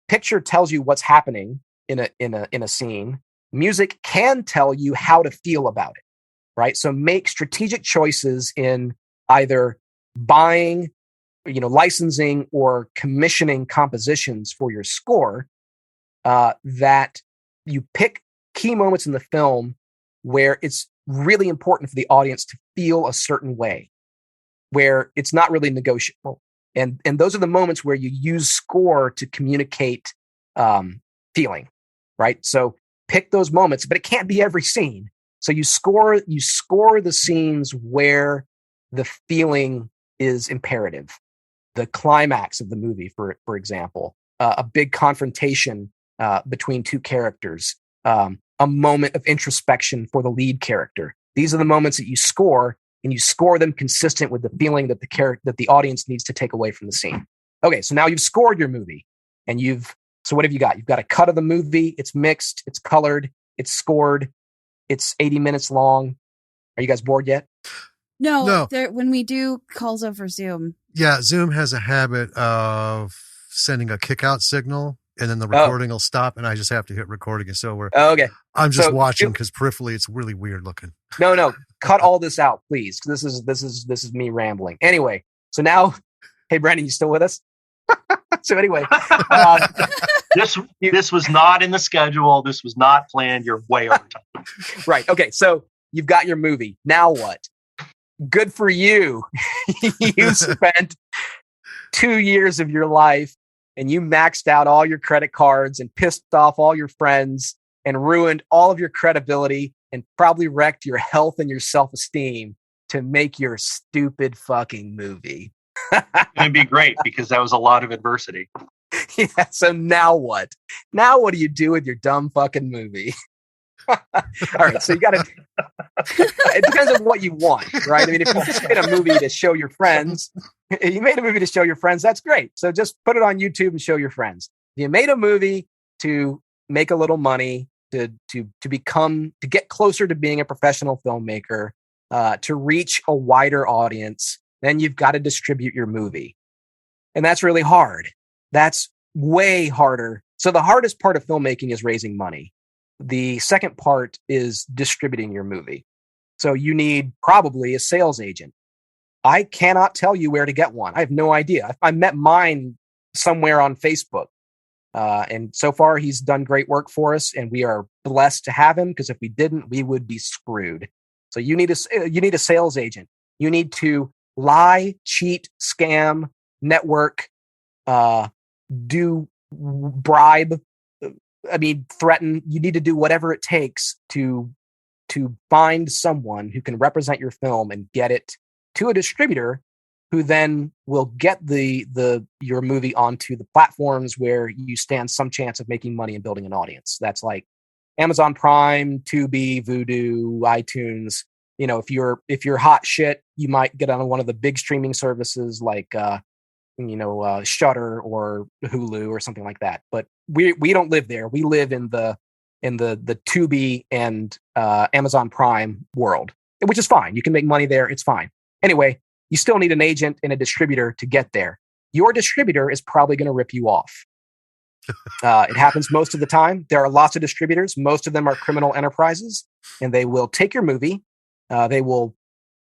picture tells you what's happening in a scene. Music can tell you how to feel about it, right? So make strategic choices in either buying, licensing or commissioning compositions for your score, that you pick key moments in the film where it's really important for the audience to feel a certain way, where it's not really negotiable. And those are the moments where you use score to communicate feeling, right? So pick those moments, but it can't be every scene. So you score the scenes where the feeling is imperative. The climax of the movie, for example, a big confrontation between two characters, a moment of introspection for the lead character. These are the moments that you score, and you score them consistent with the feeling that that the audience needs to take away from the scene. Okay, so now you've scored your movie, and so what have you got? You've got a cut of the movie. It's mixed, it's colored, it's scored, it's 80 minutes long. Are you guys bored yet? No. When we do calls over Zoom. Yeah, Zoom has a habit of sending a kick out signal, and then the recording will stop, and I just have to hit recording. And so okay. I'm just watching because peripherally it's really weird looking. No, cut all this out, please. This is me rambling. Anyway, so now, hey Brandon, you still with us? So anyway, this was not in the schedule. This was not planned. You're way over time. Right. Okay. So you've got your movie. Now what? Good for you. You spent 2 years of your life and you maxed out all your credit cards and pissed off all your friends and ruined all of your credibility and probably wrecked your health and your self-esteem to make your stupid fucking movie. It'd be great because that was a lot of adversity. Yeah. So now what? Now what do you do with your dumb fucking movie? All right. So you got to. It depends on what you want, right? I mean, if you just made a movie to show your friends, that's great. So just put it on YouTube and show your friends. If you made a movie to make a little money, to get closer to being a professional filmmaker, to reach a wider audience, then you've got to distribute your movie. And that's really hard. That's way harder. So the hardest part of filmmaking is raising money. The second part is distributing your movie. So you need probably a sales agent. I cannot tell you where to get one. I have no idea. I met mine somewhere on Facebook. And so far he's done great work for us and we are blessed to have him because if we didn't, we would be screwed. So you need a sales agent. You need to lie, cheat, scam, network, bribe, threaten. You need to do whatever it takes to find someone who can represent your film and get it to a distributor who then will get your movie onto the platforms where you stand some chance of making money and building an audience. That's like Amazon Prime, Tubi, Vudu, iTunes. If you're hot shit, you might get on one of the big streaming services like Shudder or Hulu or something like that. But we don't live there. We live in the Tubi and Amazon Prime world, which is fine. You can make money there. It's fine. Anyway, you still need an agent and a distributor to get there. Your distributor is probably going to rip you off. It happens most of the time. There are lots of distributors. Most of them are criminal enterprises, and they will take your movie. They will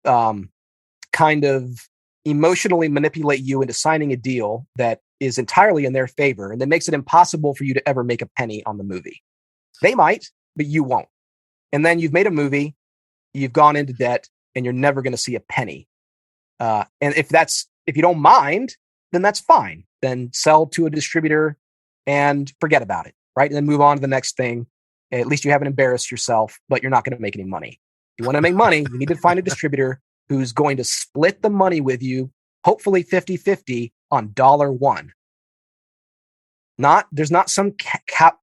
kind of emotionally manipulate you into signing a deal that is entirely in their favor, and that makes it impossible for you to ever make a penny on the movie. They might, but you won't. And then you've made a movie, you've gone into debt, and you're never going to see a penny. And if you don't mind, then that's fine. Then sell to a distributor and forget about it, right? And then move on to the next thing. At least you haven't embarrassed yourself, but you're not going to make any money. If you want to make money, you need to find a distributor who's going to split the money with you, hopefully 50-50 on $1. There's not some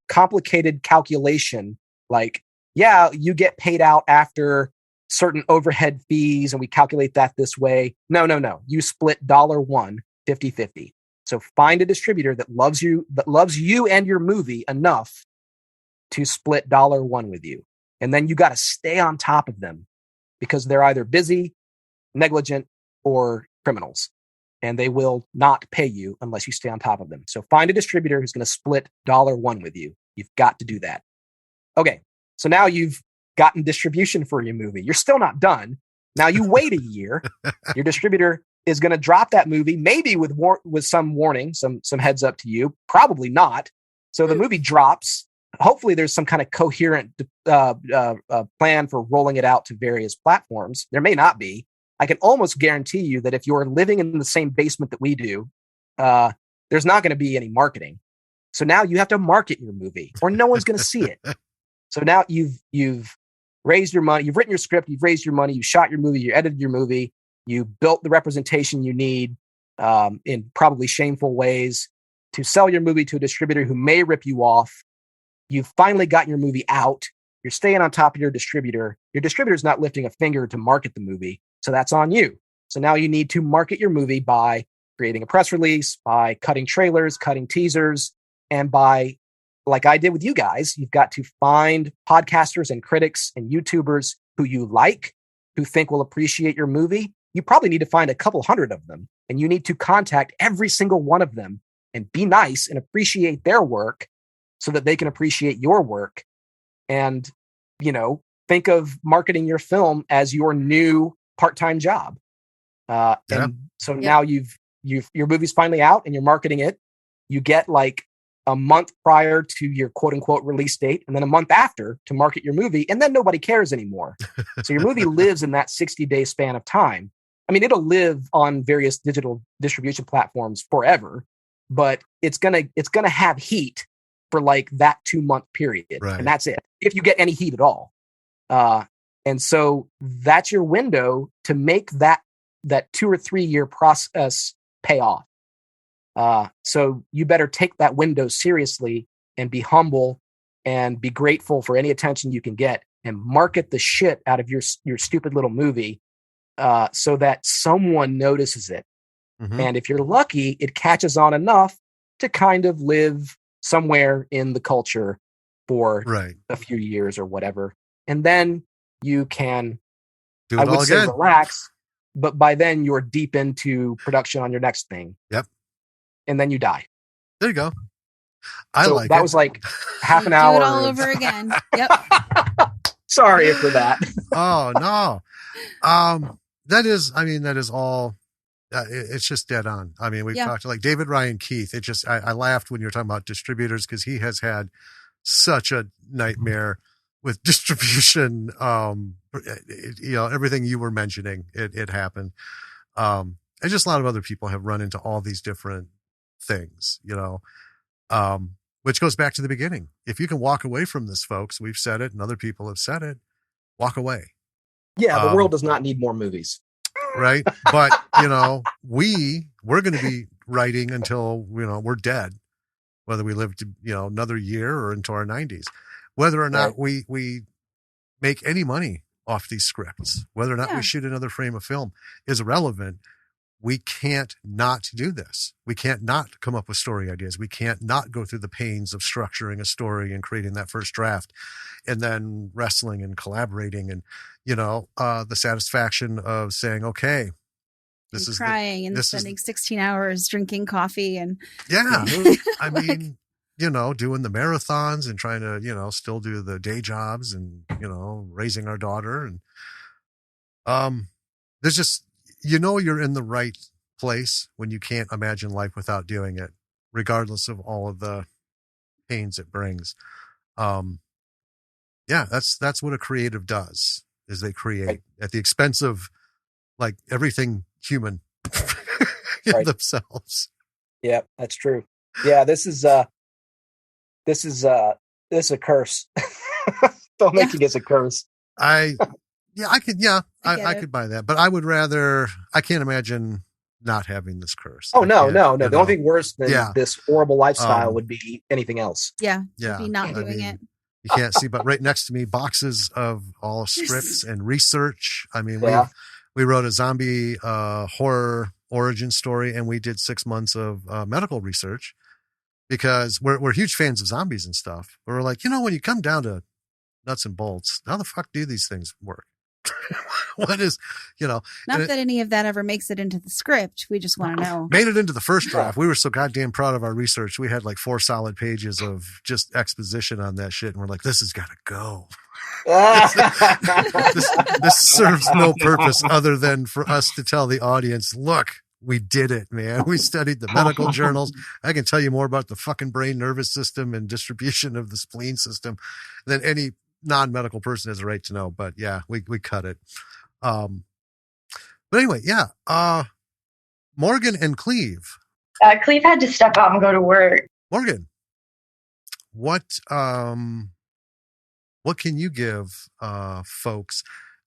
complicated calculation like, yeah, you get paid out after certain overhead fees and we calculate that this way. No. You split $1, 50-50. So find a distributor that loves you and your movie enough to split $1 with you. And then you got to stay on top of them because they're either busy, negligent, or criminals. And they will not pay you unless you stay on top of them. So find a distributor who's going to split $1 with you. You've got to do that. Okay, so now you've gotten distribution for your movie. You're still not done. Now you wait a year. Your distributor is going to drop that movie, maybe with some warning, some heads up to you. Probably not. So the movie drops. Hopefully there's some kind of coherent plan for rolling it out to various platforms. There may not be. I can almost guarantee you that if you're living in the same basement that we do, there's not going to be any marketing. So now you have to market your movie or no one's going to see it. So now you've raised your money, you've written your script, you've raised your money, you shot your movie, you edited your movie, you built the representation you need in probably shameful ways to sell your movie to a distributor who may rip you off. You've finally gotten your movie out. You're staying on top of your distributor. Your distributor's not lifting a finger to market the movie. So that's on you. So now you need to market your movie by creating a press release, by cutting trailers, cutting teasers, and by, like I did with you guys, you've got to find podcasters and critics and YouTubers who you like, who think will appreciate your movie. You probably need to find a couple hundred of them, and you need to contact every single one of them and be nice and appreciate their work so that they can appreciate your work. And, think of marketing your film as your new part-time job. And so now your movie's finally out and you're marketing it. You get like a month prior to your quote unquote release date and then a month after to market your movie. And then nobody cares anymore. So your movie lives in that 60-day span of time. I mean, it'll live on various digital distribution platforms forever, but it's going to have heat for like that 2-month period. Right. And that's it. If you get any heat at all. And so that's your window to make that 2 or 3 year process pay off. So you better take that window seriously and be humble and be grateful for any attention you can get and market the shit out of your stupid little movie, so that someone notices it. Mm-hmm. And if you're lucky, it catches on enough to kind of live somewhere in the culture for a few years or whatever. And then you can, do it all again. Say relax, but by then you're deep into production on your next thing. Yep. And then you die. There you go. That was like half an hour. Do it all over again. Yep. Sorry for that. Oh, no. That is all. It's just dead on. I mean, we've talked to like David Ryan Keith. I laughed when you were talking about distributors because he has had such a nightmare with distribution, everything you were mentioning, it happened. And just a lot of other people have run into all these different things, which goes back to the beginning. If you can walk away from this, folks, we've said it and other people have said it, walk away. Yeah, the world does not need more movies. Right. But, we're going to be writing until, we're dead, whether we live to, another year or into our 90s. Whether or not we make any money off these scripts, whether or not we shoot another frame of film is irrelevant. We can't not do this. We can't not come up with story ideas. We can't not go through the pains of structuring a story and creating that first draft and then wrestling and collaborating and, the satisfaction of saying, okay, this is crying and spending 16 hours drinking coffee and I mean, doing the marathons and trying to, still do the day jobs and, raising our daughter. And, there's just, you're in the right place when you can't imagine life without doing it, regardless of all of the pains it brings. That's what a creative does, is they create at the expense of like everything human in themselves. Yeah, that's true. Yeah, this is a curse. Filmmaking is a curse. I could buy that, but I would rather, I can't imagine not having this curse. Oh, no. The only thing worse than this horrible lifestyle would be anything else. Yeah. Be not doing it. You can't see, but right next to me, boxes of all scripts and research. I mean, we wrote a zombie horror origin story, and we did 6 months of medical research because we're huge fans of zombies and stuff. But we're like, when you come down to nuts and bolts, how the fuck do these things work? What is, not that any of that ever makes it into the script. We just want to know. Made it into the first draft. We were so goddamn proud of our research. We had like 4 solid pages of just exposition on that shit. And we're like, this has got to go. this serves no purpose other than for us to tell the audience, look, we did it, man. We studied the medical journals. I can tell you more about the fucking brain nervous system and distribution of the spleen system than any non-medical person has a right to know. But yeah, we cut it. But anyway, Morgan and Cleve. Cleve had to step out and go to work. Morgan, what can you give folks?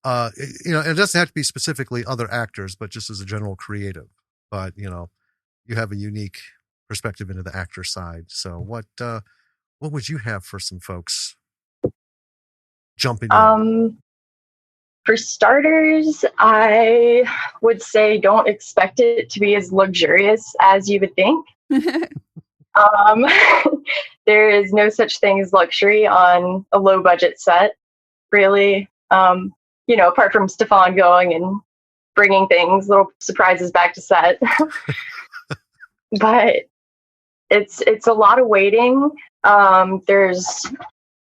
It doesn't have to be specifically other actors, but just as a general creative. But you have a unique perspective into the actor side. So what would you have for some folks jumping in? For starters, I would say don't expect it to be as luxurious as you would think. There is no such thing as luxury on a low budget set, really. Apart from Stephan going and bringing little surprises back to set. But it's a lot of waiting. There's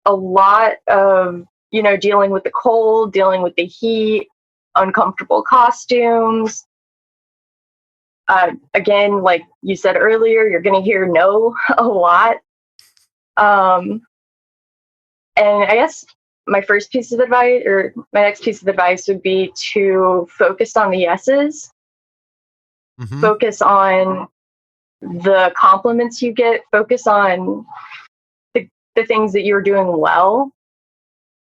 a lot of, dealing with the cold, dealing with the heat, uncomfortable costumes. Again, like you said earlier, you're going to hear no a lot. And I guess my next piece of advice would be to focus on the yeses. Mm-hmm. Focus on the compliments you get. Focus on the things that you're doing well.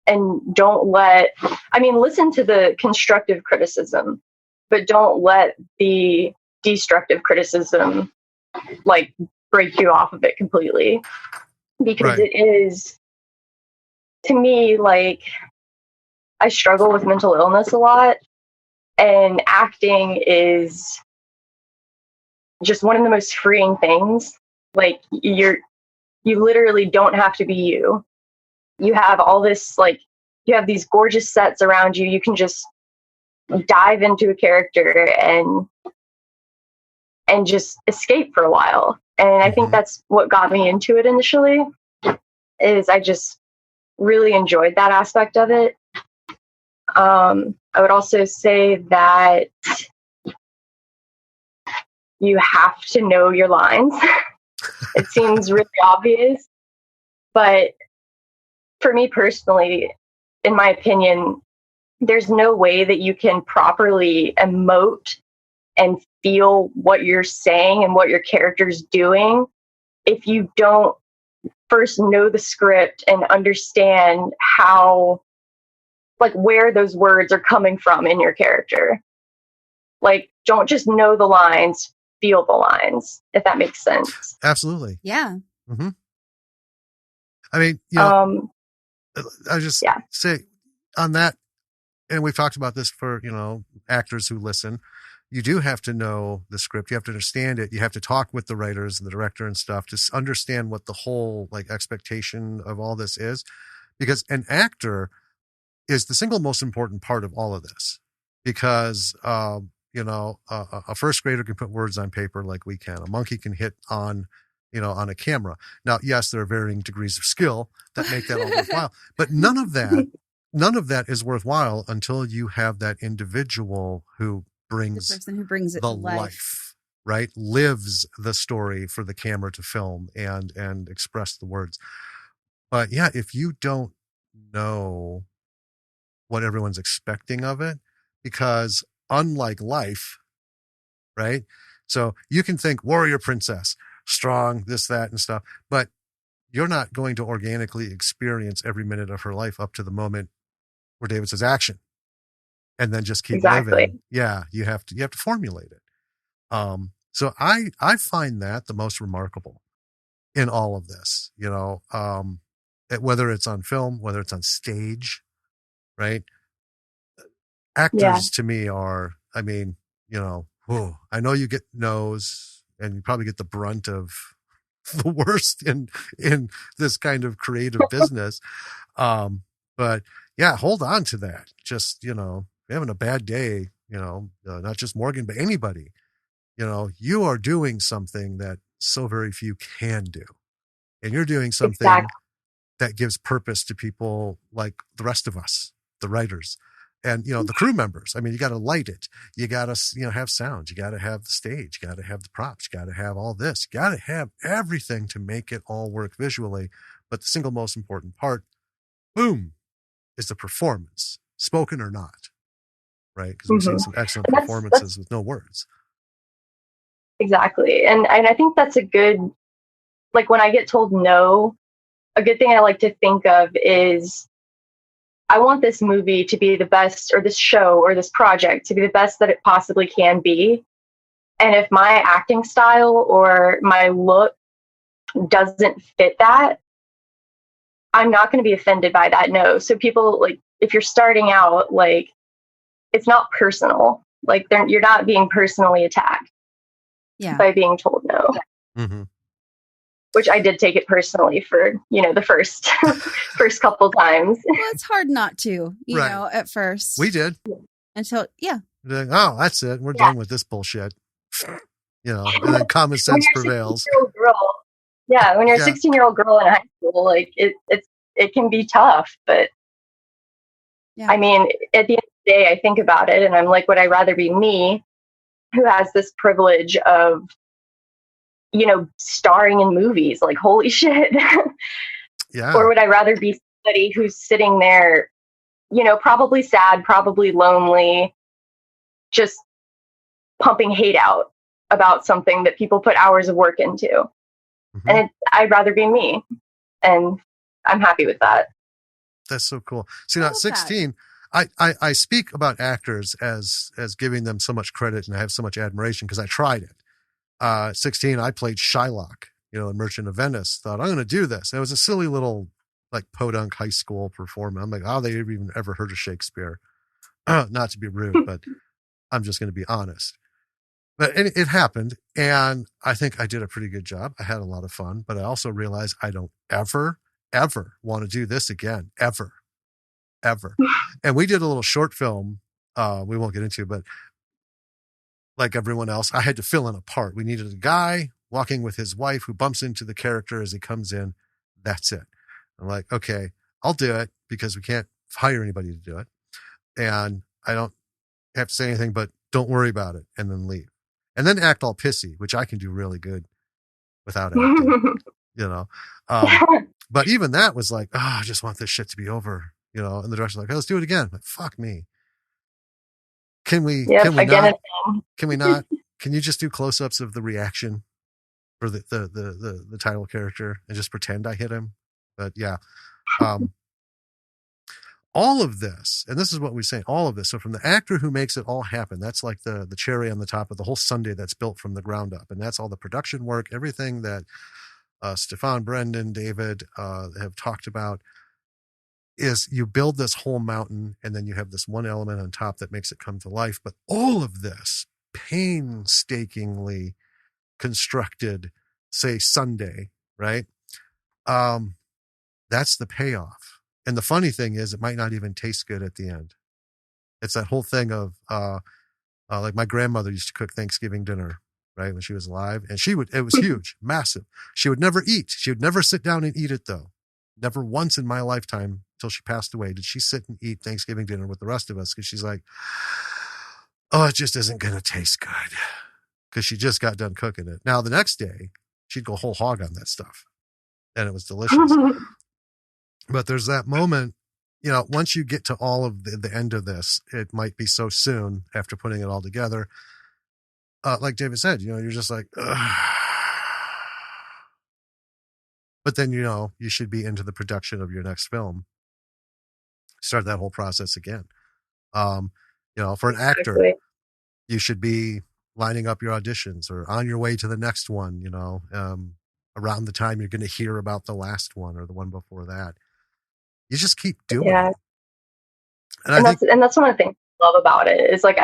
And listen to the constructive criticism, but don't let the destructive criticism break you off of it completely. Because it is, to me, I struggle with mental illness a lot, and acting is just one of the most freeing things. You literally don't have to be you. You have all this, you have these gorgeous sets around you. You can just dive into a character and just escape for a while. And I think that's what got me into it initially, is I just really enjoyed that aspect of it. I would also say that you have to know your lines. It seems really obvious, but for me personally, in my opinion, there's no way that you can properly emote and feel what you're saying and what your character's doing if you don't first know the script and understand how, like, where those words are coming from in your character. Like, don't just know the lines, feel the lines, if that makes sense. Absolutely. Yeah. Mm-hmm. I mean, I just say on that, and we've talked about this for, actors who listen, you do have to know the script. You have to understand it. You have to talk with the writers and the director and stuff to understand what the whole expectation of all this is, because an actor is the single most important part of all of this, because, a first grader can put words on paper like we can. A monkey can hit on a camera. Now, yes, there are varying degrees of skill that make that all worthwhile, but none of that is worthwhile until you have that individual who brings the person who brings it the to life, right? Lives the story for the camera to film and express the words. But yeah, if you don't know what everyone's expecting of it, because unlike life, right? So you can think warrior princess, strong, this, that, and stuff, but you're not going to organically experience every minute of her life up to the moment where David says action, and then just keep living. Yeah, you have to formulate it. So I find that the most remarkable in all of this. Whether it's on film, whether it's on stage, right? Actors to me are, I know you get no's, and you probably get the brunt of the worst in this kind of creative business. But yeah, hold on to that. Just, having a bad day, not just Morgan, but anybody, you are doing something that so very few can do. And you're doing something that gives purpose to people like the rest of us, the writers. And, the crew members. I mean, you got to light it. You got to, have sound. You got to have the stage. You got to have the props. You got to have all this. You got to have everything to make it all work visually. But the single most important part, boom, is the performance, spoken or not, right? Because we've seen some excellent performances with no words. Exactly. And I think that's a good, like, when I get told no, a good thing I like to think of is, I want this movie to be the best, or this show or this project to be the best that it possibly can be. And if my acting style or my look doesn't fit that, I'm not going to be offended by that no. So people, like, if you're starting out, like, it's not personal. Like, you're not being personally attacked by being told no. Mm-hmm. Which I did take it personally for, the first couple times. Well, it's hard not to, you know, at first. We did. Until, Like, oh, that's it. We're done with this bullshit. And then common sense prevails. When you're a 16-year-old girl in high school, like, it can be tough. But, I mean, at the end of the day, I think about it and I'm like, would I rather be me, who has this privilege of, starring in movies, like, holy shit. Or would I rather be somebody who's sitting there, probably sad, probably lonely, just pumping hate out about something that people put hours of work into. Mm-hmm. And I'd rather be me. And I'm happy with that. That's so cool. See, now at 16, I speak about actors as giving them so much credit, and I have so much admiration because I tried it. 16, I played Shylock, in Merchant of Venice. Thought, I'm going to do this. And it was a silly little, like, podunk high school performance. I'm like, oh, they even ever heard of Shakespeare? Not to be rude, but I'm just going to be honest. But it happened, and I think I did a pretty good job. I had a lot of fun, but I also realized I don't ever want to do this again, ever. And we did a little short film, we won't get into, but like everyone else, I had to fill in a part. We needed a guy walking with his wife who bumps into the character as he comes in. That's it. I'm like, okay, I'll do it because we can't hire anybody to do it. And I don't have to say anything, but don't worry about it, and then leave. And then act all pissy, which I can do really good without acting, But even that was like, I just want this shit to be over, and the director's like, let's do it again. Like, fuck me. Can we not, can you just do close-ups of the reaction for the title character and just pretend I hit him? But yeah. All of this, and this is what we're saying, all of this. So from the actor who makes it all happen, that's like the cherry on the top of the whole sundae that's built from the ground up. And that's all the production work, everything that Stephan, Brendan, David have talked about, is you build this whole mountain and then you have this one element on top that makes it come to life. But all of this painstakingly constructed, say, sundae, right? That's the payoff. And the funny thing is, it might not even taste good at the end. It's that whole thing of, like my grandmother used to cook Thanksgiving dinner, right, when she was alive. And it was huge, massive. She would never eat. She would never sit down and eat it, though. Never once in my lifetime, till she passed away, did she sit and eat Thanksgiving dinner with the rest of us. Because she's like, it just isn't going to taste good. Because she just got done cooking it. Now, the next day, she'd go whole hog on that stuff. And it was delicious. But there's that moment, once you get to all of the end of this, it might be so soon after putting it all together. Like David said, you're just like, ugh. But then, you should be into the production of your next film. Start that whole process again. For an actor, you should be lining up your auditions or on your way to the next one, around the time you're going to hear about the last one or the one before that. You just keep doing it. And that's one of the things I love about it is like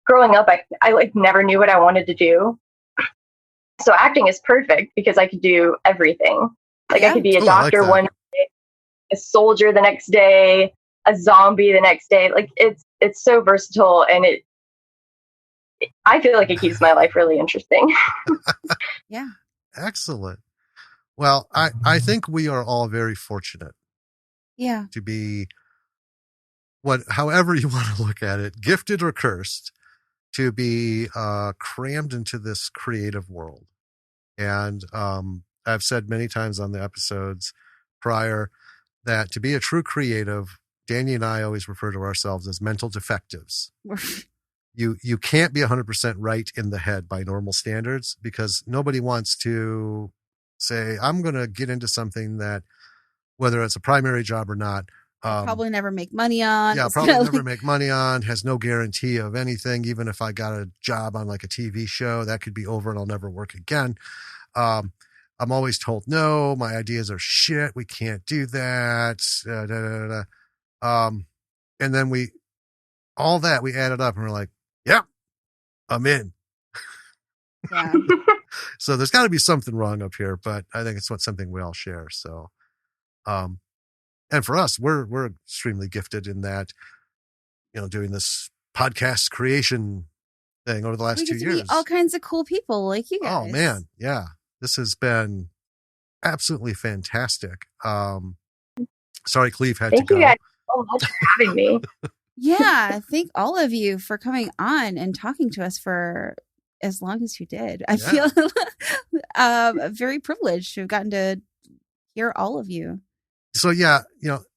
growing up, I like never knew what I wanted to do. So acting is perfect because I could do everything. Like I could be a doctor one day, a soldier the next day, a zombie the next day. Like it's so versatile, and I feel like it keeps my life really interesting. Yeah. Excellent. Well, I think we are all very fortunate. Yeah. To be however you want to look at it, gifted or cursed, to be crammed into this creative world. And I've said many times on the episodes prior that to be a true creative, Danny and I always refer to ourselves as mental defectives. You can't be 100% right in the head by normal standards, because nobody wants to say, I'm going to get into something that, whether it's a primary job or not, probably never make money on. Yeah, probably never make money on, has no guarantee of anything. Even if I got a job on like a TV show, that could be over and I'll never work again. I'm always told, no, my ideas are shit. We can't do that. And then we add it up and we're like, yep, I'm in. Yeah. So there's got to be something wrong up here, but I think it's something we all share. So, and for us, we're extremely gifted in that, doing this podcast creation thing over the last 2 years. Meet all kinds of cool people like you guys. Oh man. Yeah. This has been absolutely fantastic. Sorry, Cleve had to go. Thank you guys so much for having me. Yeah. Thank all of you for coming on and talking to us for as long as you did. I feel very privileged to have gotten to hear all of you. So yeah,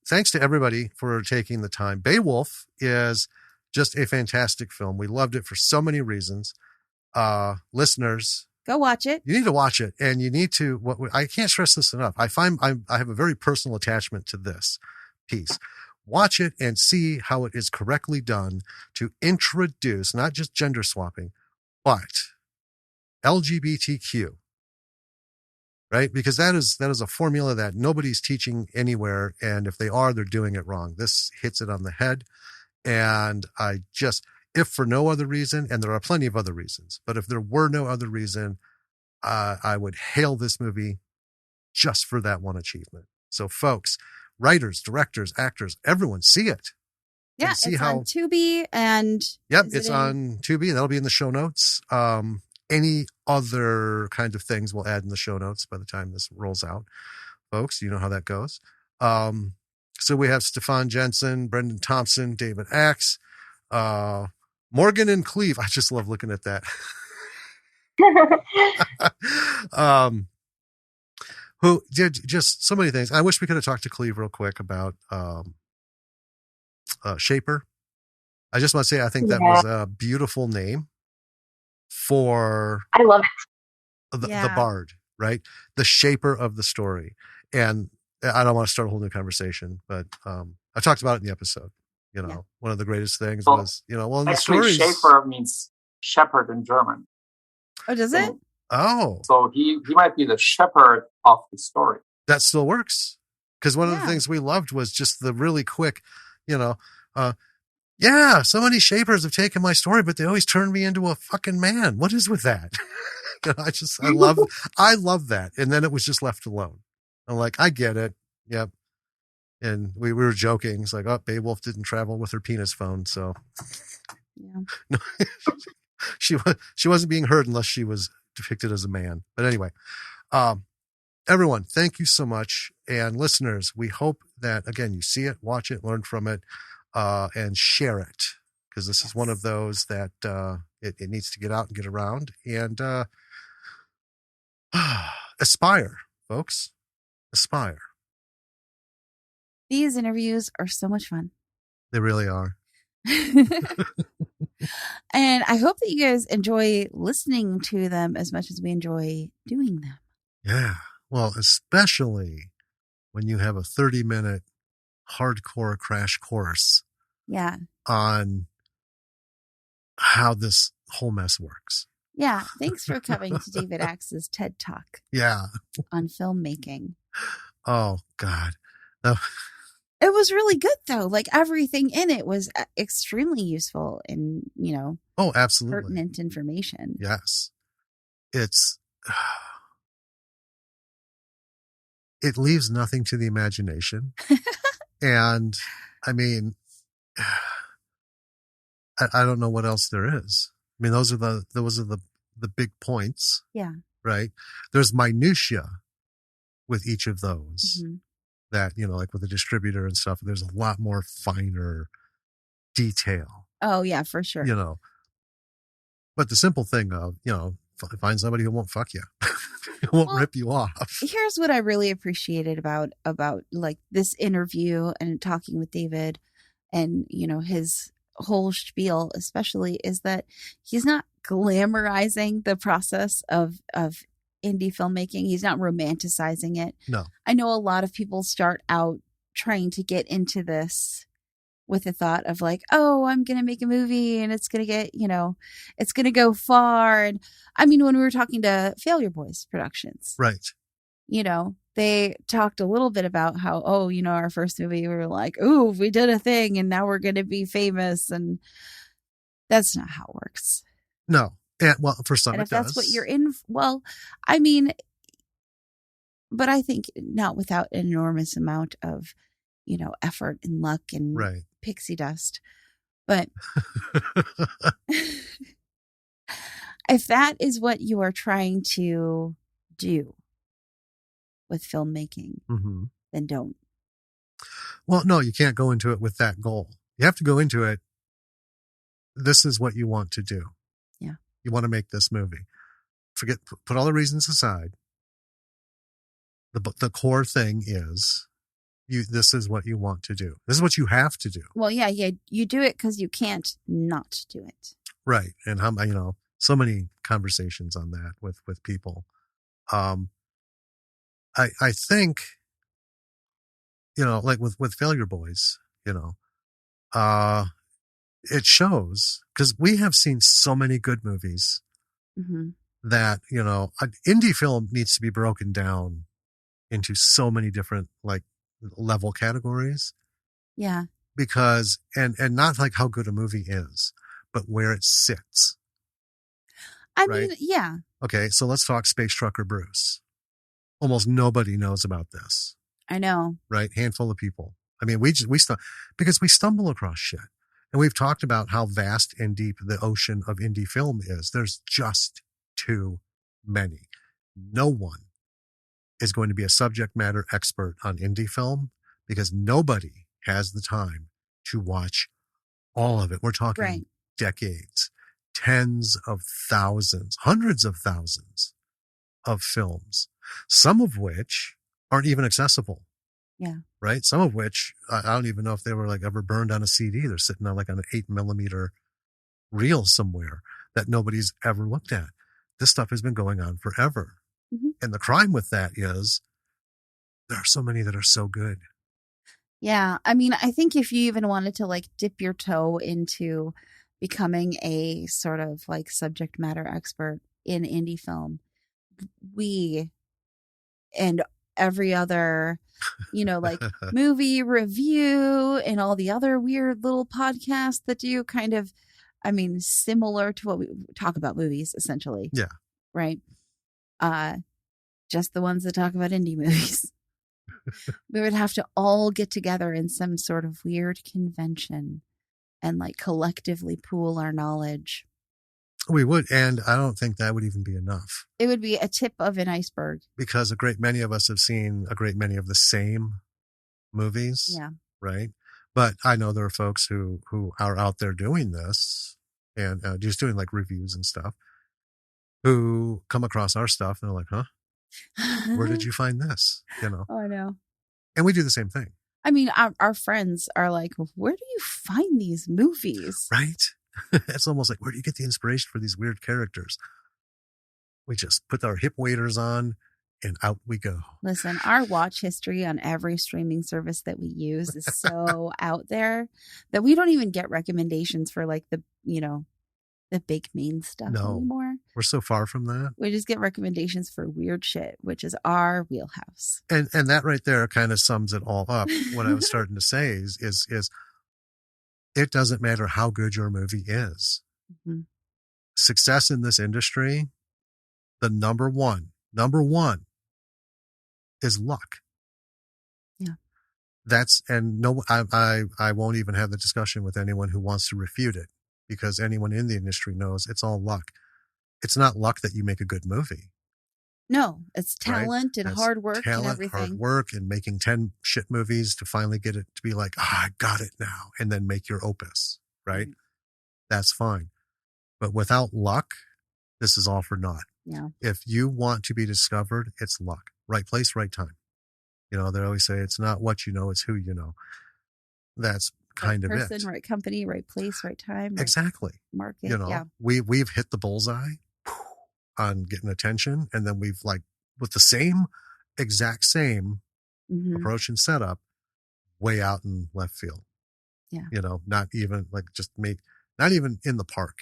thanks to everybody for taking the time. Bae Wolf is just a fantastic film. We loved it for so many reasons. Listeners, go watch it. You need to watch it, and you need to. I can't stress this enough. I find I have a very personal attachment to this piece. Watch it and see how it is correctly done to introduce not just gender swapping, but LGBTQ. Right? Because that is a formula that nobody's teaching anywhere. And if they are, they're doing it wrong. This hits it on the head. And if for no other reason, and there are plenty of other reasons, but if there were no other reason, I would hail this movie just for that one achievement. So folks, writers, directors, actors, everyone see it. Yeah, it's on Tubi. And yep, it's on Tubi. That'll be in the show notes. Any other kind of things we'll add in the show notes by the time this rolls out. Folks, you know how that goes. So we have Stephan Jensen, Brendan Thompson, David Axe, Morgan and Cleve. I just love looking at that. who did just so many things. I wish we could have talked to Cleve real quick about Shaper. I just want to say I think that was a beautiful name for I love it. The bard, right? The shaper of the story. And I don't want to start a whole new conversation, but I talked about it in the episode. One of the greatest things was, in the stories. Shaper means shepherd in German. Oh, does it? Oh. So he might be the shepherd of the story. That still works. Because one of the things we loved was just the really quick, so many shapers have taken my story, but they always turn me into a fucking man. What is with that? I love that. And then it was just left alone. I'm like, I get it. Yep. And we were joking. It's like, oh, Bae Wolf didn't travel with her penis phone. So no, she wasn't being heard unless she was depicted as a man. But anyway, everyone, thank you so much. And listeners, we hope that, again, you see it, watch it, learn from it, and share it. Because this is one of those that it needs to get out and get around. And aspire, folks. Aspire. These interviews are so much fun. They really are. And I hope that you guys enjoy listening to them as much as we enjoy doing them. Yeah. Well, especially when you have a 30-minute hardcore crash course on how this whole mess works. Yeah. Thanks for coming to David Axe's TED Talk. Yeah. On filmmaking. Oh, God. It was really good, though. Like, everything in it was extremely useful and, oh, absolutely, pertinent information. Yes. It leaves nothing to the imagination. And I mean, I don't know what else there is. I mean, those are the big points. Yeah. Right. There's minutia with each of those. Mm-hmm. That, like with the distributor and stuff, there's a lot more finer detail. Oh, yeah, for sure. But the simple thing of, find somebody who won't fuck you, who won't rip you off. Here's what I really appreciated about like this interview and talking with David and, his whole spiel, especially, is that he's not glamorizing the process of indie filmmaking. He's not romanticizing it. No. I know a lot of people start out trying to get into this with the thought of like, oh, I'm going to make a movie and it's going to get, it's going to go far. And I mean, when we were talking to Failure Boys Productions, right. They talked a little bit about how, our first movie, we were like, ooh, we did a thing and now we're going to be famous. And that's not how it works. No. And, well, for some, and if if that's what you're in, well, I mean, but I think not without an enormous amount of, effort and luck and pixie dust. But if that is what you are trying to do with filmmaking, then don't. Well, no, you can't go into it with that goal. You have to go into it. This is what you want to do. Yeah. You want to make this movie. Put all the reasons aside. The core thing is this is what you want to do. This is what you have to do. Well, yeah. You do it because you can't not do it. Right. And so many conversations on that with people. I think, like with Failure Boys, it shows, because we have seen so many good movies that, indie film needs to be broken down into so many different like level categories. Yeah. Because, and not like how good a movie is, but where it sits. I mean, yeah. Okay. So let's talk Space Trucker Bruce. Almost nobody knows about this. I know. Right. Handful of people. I mean, because we stumble across shit. And we've talked about how vast and deep the ocean of indie film is. There's just too many. No one is going to be a subject matter expert on indie film because nobody has the time to watch all of it. We're talking decades, tens of thousands, hundreds of thousands of films, some of which aren't even accessible. Yeah. Right. Some of which I don't even know if they were like ever burned on a CD. They're sitting on like on an 8mm reel somewhere that nobody's ever looked at. This stuff has been going on forever. Mm-hmm. And the crime with that is there are so many that are so good. Yeah. I mean, I think if you even wanted to like dip your toe into becoming a sort of like subject matter expert in indie film, we and every other, like movie review and all the other weird little podcasts that do kind of, I mean, similar to what we talk about movies, essentially. Yeah. Right. Just the ones that talk about indie movies. We would have to all get together in some sort of weird convention and like collectively pool our knowledge. We would. And I don't think that would even be enough. It would be a tip of an iceberg. Because a great many of us have seen a great many of the same movies. Yeah. Right. But I know there are folks who are out there doing this and just doing like reviews and stuff who come across our stuff and they're like, huh? Where did you find this? Oh, I know. And we do the same thing. I mean, our friends are like, where do you find these movies? Right. It's almost like, where do you get the inspiration for these weird characters? We just put our hip waders on and out we go. Listen, our watch history on every streaming service that we use is so out there that we don't even get recommendations for like the big main stuff anymore. We're so far from that. We just get recommendations for weird shit, which is our wheelhouse. And that right there kind of sums it all up. What I was starting to say is it doesn't matter how good your movie is. Mm-hmm. Success in this industry, the number one is luck. Yeah. I won't even have the discussion with anyone who wants to refute it, because anyone in the industry knows it's all luck. It's not luck that you make a good movie. No, it's talent and hard work and everything. Hard work and making 10 shit movies to finally get it to be like, I got it now, and then make your opus, right? Mm-hmm. That's fine. But without luck, this is all for naught. Yeah. If you want to be discovered, it's luck. Right place, right time. They always say it's not what you know, it's who you know. That's kind of it. Right person, right company, right place, right time. Right exactly. Market. Yeah. We've hit the bullseye on getting attention, and then we've like with the exact same mm-hmm. approach and setup way out in left field. Yeah. Not even like not even in the park.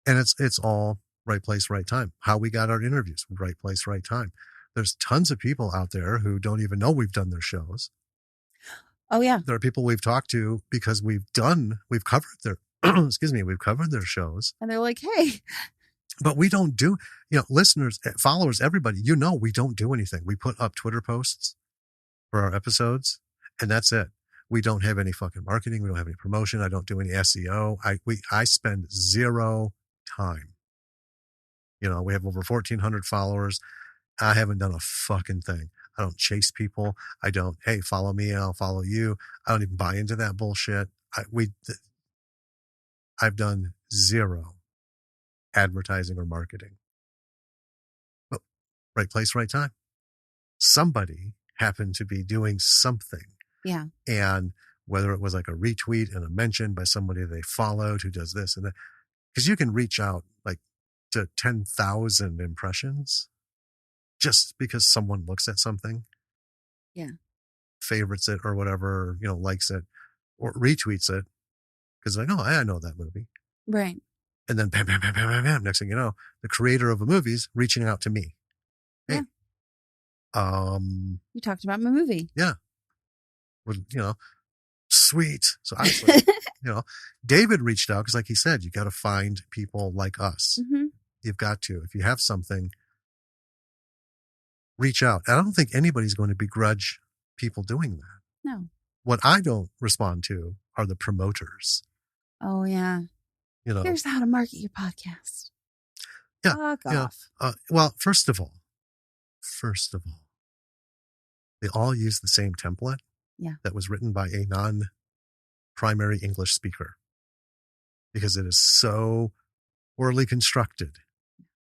And it's all right place, right time. How we got our interviews, right place, right time. There's tons of people out there who don't even know we've done their shows. Oh yeah. There are people we've talked to because we've covered their we've covered their shows. And they're like, hey. But we don't do, listeners, followers, everybody, we don't do anything. We put up Twitter posts for our episodes, and that's it. We don't have any fucking marketing. We don't have any promotion. I don't do any SEO. I spend zero time. We have over 1,400 followers. I haven't done a fucking thing. I don't chase people. I don't, hey, follow me and I'll follow you. I don't even buy into that bullshit. I've done zero advertising or marketing. But right place, right time. Somebody happened to be doing something. Yeah. And whether it was like a retweet and a mention by somebody they followed who does this and that, because you can reach out like to 10,000 impressions just because someone looks at something. Yeah. Favorites it or whatever, likes it or retweets it. Because like, oh, I know that movie. Right. And then bam, bam, bam, bam, bam, bam. Next thing you know, the creator of a movie's reaching out to me. Hey. Yeah. You talked about my movie. Yeah. Well, sweet. So I was like, David reached out because like he said, you got to find people like us. Mm-hmm. You've got to. If you have something, reach out. I don't think anybody's going to begrudge people doing that. No. What I don't respond to are the promoters. Oh, yeah. Here's how to market your podcast. Yeah. Fuck off. Well, first of all, they all use the same template. Yeah. That was written by a non-primary English speaker because it is so poorly constructed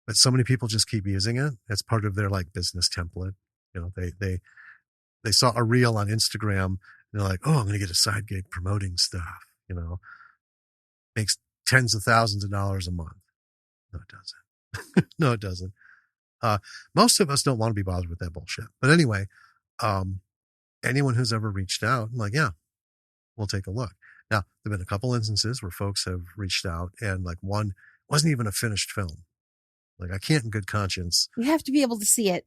but so many people just keep using it. It's part of their like business template. You know, they saw a reel on Instagram and they're like, oh, I'm going to get a side gig promoting stuff, you know, makes tens of thousands of dollars a month. No, it doesn't. No, it doesn't. Most of us don't want to be bothered with that bullshit. But anyway, anyone who's ever reached out, I'm like, yeah, we'll take a look. Now, there've been a couple instances where folks have reached out and like one wasn't even a finished film. Like I can't in good conscience. You have to be able to see it.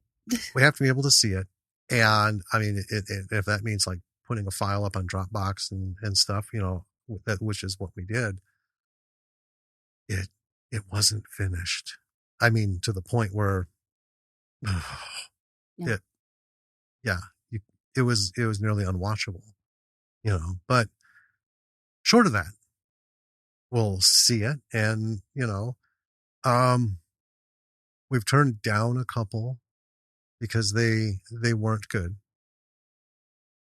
We have to be able to see it. And I mean, if that means like putting a file up on Dropbox and stuff, you know, which is what we did, it wasn't finished. I mean, to the point where it was nearly unwatchable, you know, but short of that, we'll see it. And, you know, we've turned down a couple because they weren't good.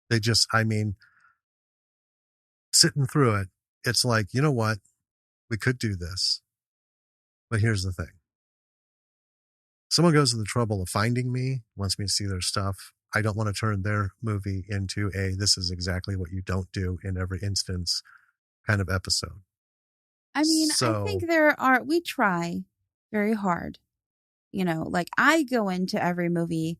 They just, I mean, sitting through it, it's like, you know what? We could do this. But here's the thing. Someone goes to the trouble of finding me, wants me to see their stuff. I don't want to turn their movie into this is exactly what you don't do in every instance kind of episode. I mean, I think we try very hard. You know, like I go into every movie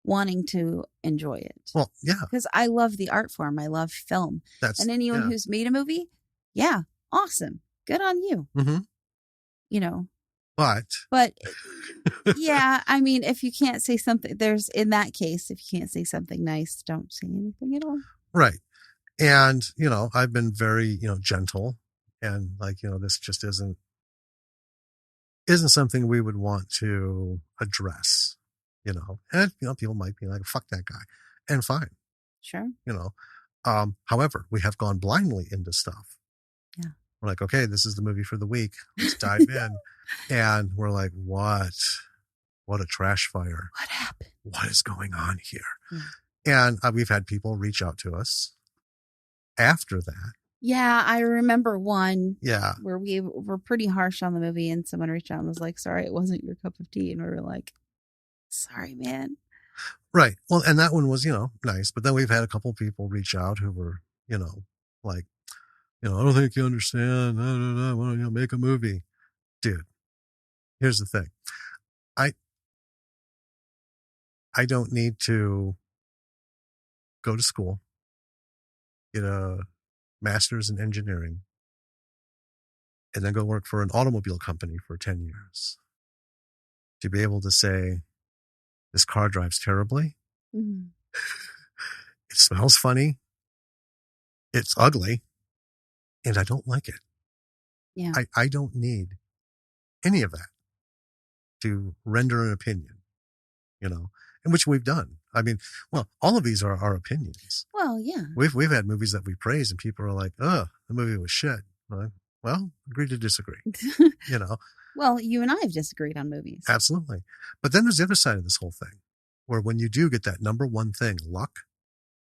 wanting to enjoy it. Well, yeah. Because I love the art form. I love film. And anyone who's made a movie, yeah, awesome. Good on you. Mm-hmm. You know. But yeah, I mean, if you can't say something, in that case, if you can't say something nice, don't say anything at all. Right. And, you know, I've been very, you know, gentle and like, you know, this just isn't something we would want to address, you know, and, you know, people might be like, fuck that guy, and fine. Sure. You know, however, we have gone blindly into stuff. Yeah. We're like, okay, this is the movie for the week. Let's dive in. And we're like, what a trash fire. What happened? What is going on here? Yeah. And we've had people reach out to us after that. Yeah, I remember one where we were pretty harsh on the movie and someone reached out and was like, sorry, it wasn't your cup of tea. And we were like, sorry, man. Right. Well, and that one was, you know, nice. But then we've had a couple people reach out who were, you know, like, you know, I don't think you understand. I want to make a movie. Dude, here's the thing. I don't need to go to school, get a master's in engineering, and then go work for an automobile company for 10 years to be able to say, this car drives terribly. Mm-hmm. It smells funny. It's ugly. And I don't like it. Yeah. I don't need any of that to render an opinion, you know, and which we've done. I mean, well, all of these are our opinions. Well, yeah. We've had movies that we praise and people are like, oh, the movie was shit. Well, agree to disagree, you know. Well, you and I have disagreed on movies. Absolutely. But then there's the other side of this whole thing where when you do get that number one thing, luck,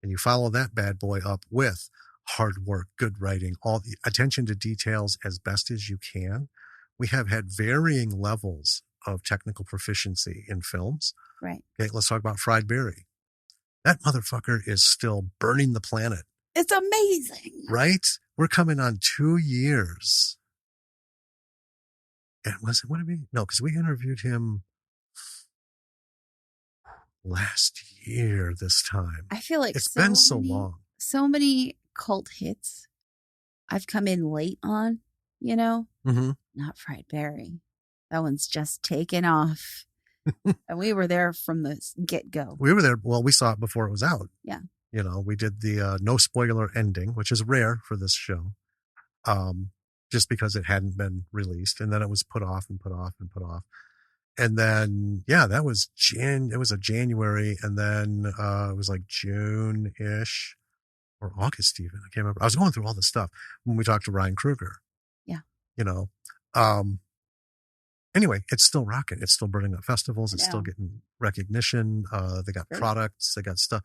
and you follow that bad boy up with hard work, good writing, all the attention to details as best as you can. We have had varying levels of technical proficiency in films. Right. Okay, let's talk about Fried Berry. That motherfucker is still burning the planet. It's amazing. Right? We're coming on 2 years. And was it, what did we, no, because we interviewed him last year this time. I feel like it's been so long. So many cult hits I've come in late on, you know? Mm-hmm. Not Fried Berry. That one's just taken off. And we were there from the get-go. We were there. Well, we saw it before it was out. Yeah. You know, we did the no spoiler ending, which is rare for this show, just because it hadn't been released. And then it was put off and put off and put off. And then, yeah, that was it was a January. And then it was like June-ish or August even. I can't remember. I was going through all this stuff when we talked to Ryan Kruger. Yeah. You know, anyway, it's still rocking. It's still burning up festivals. It's still getting recognition. They got products. They got stuff.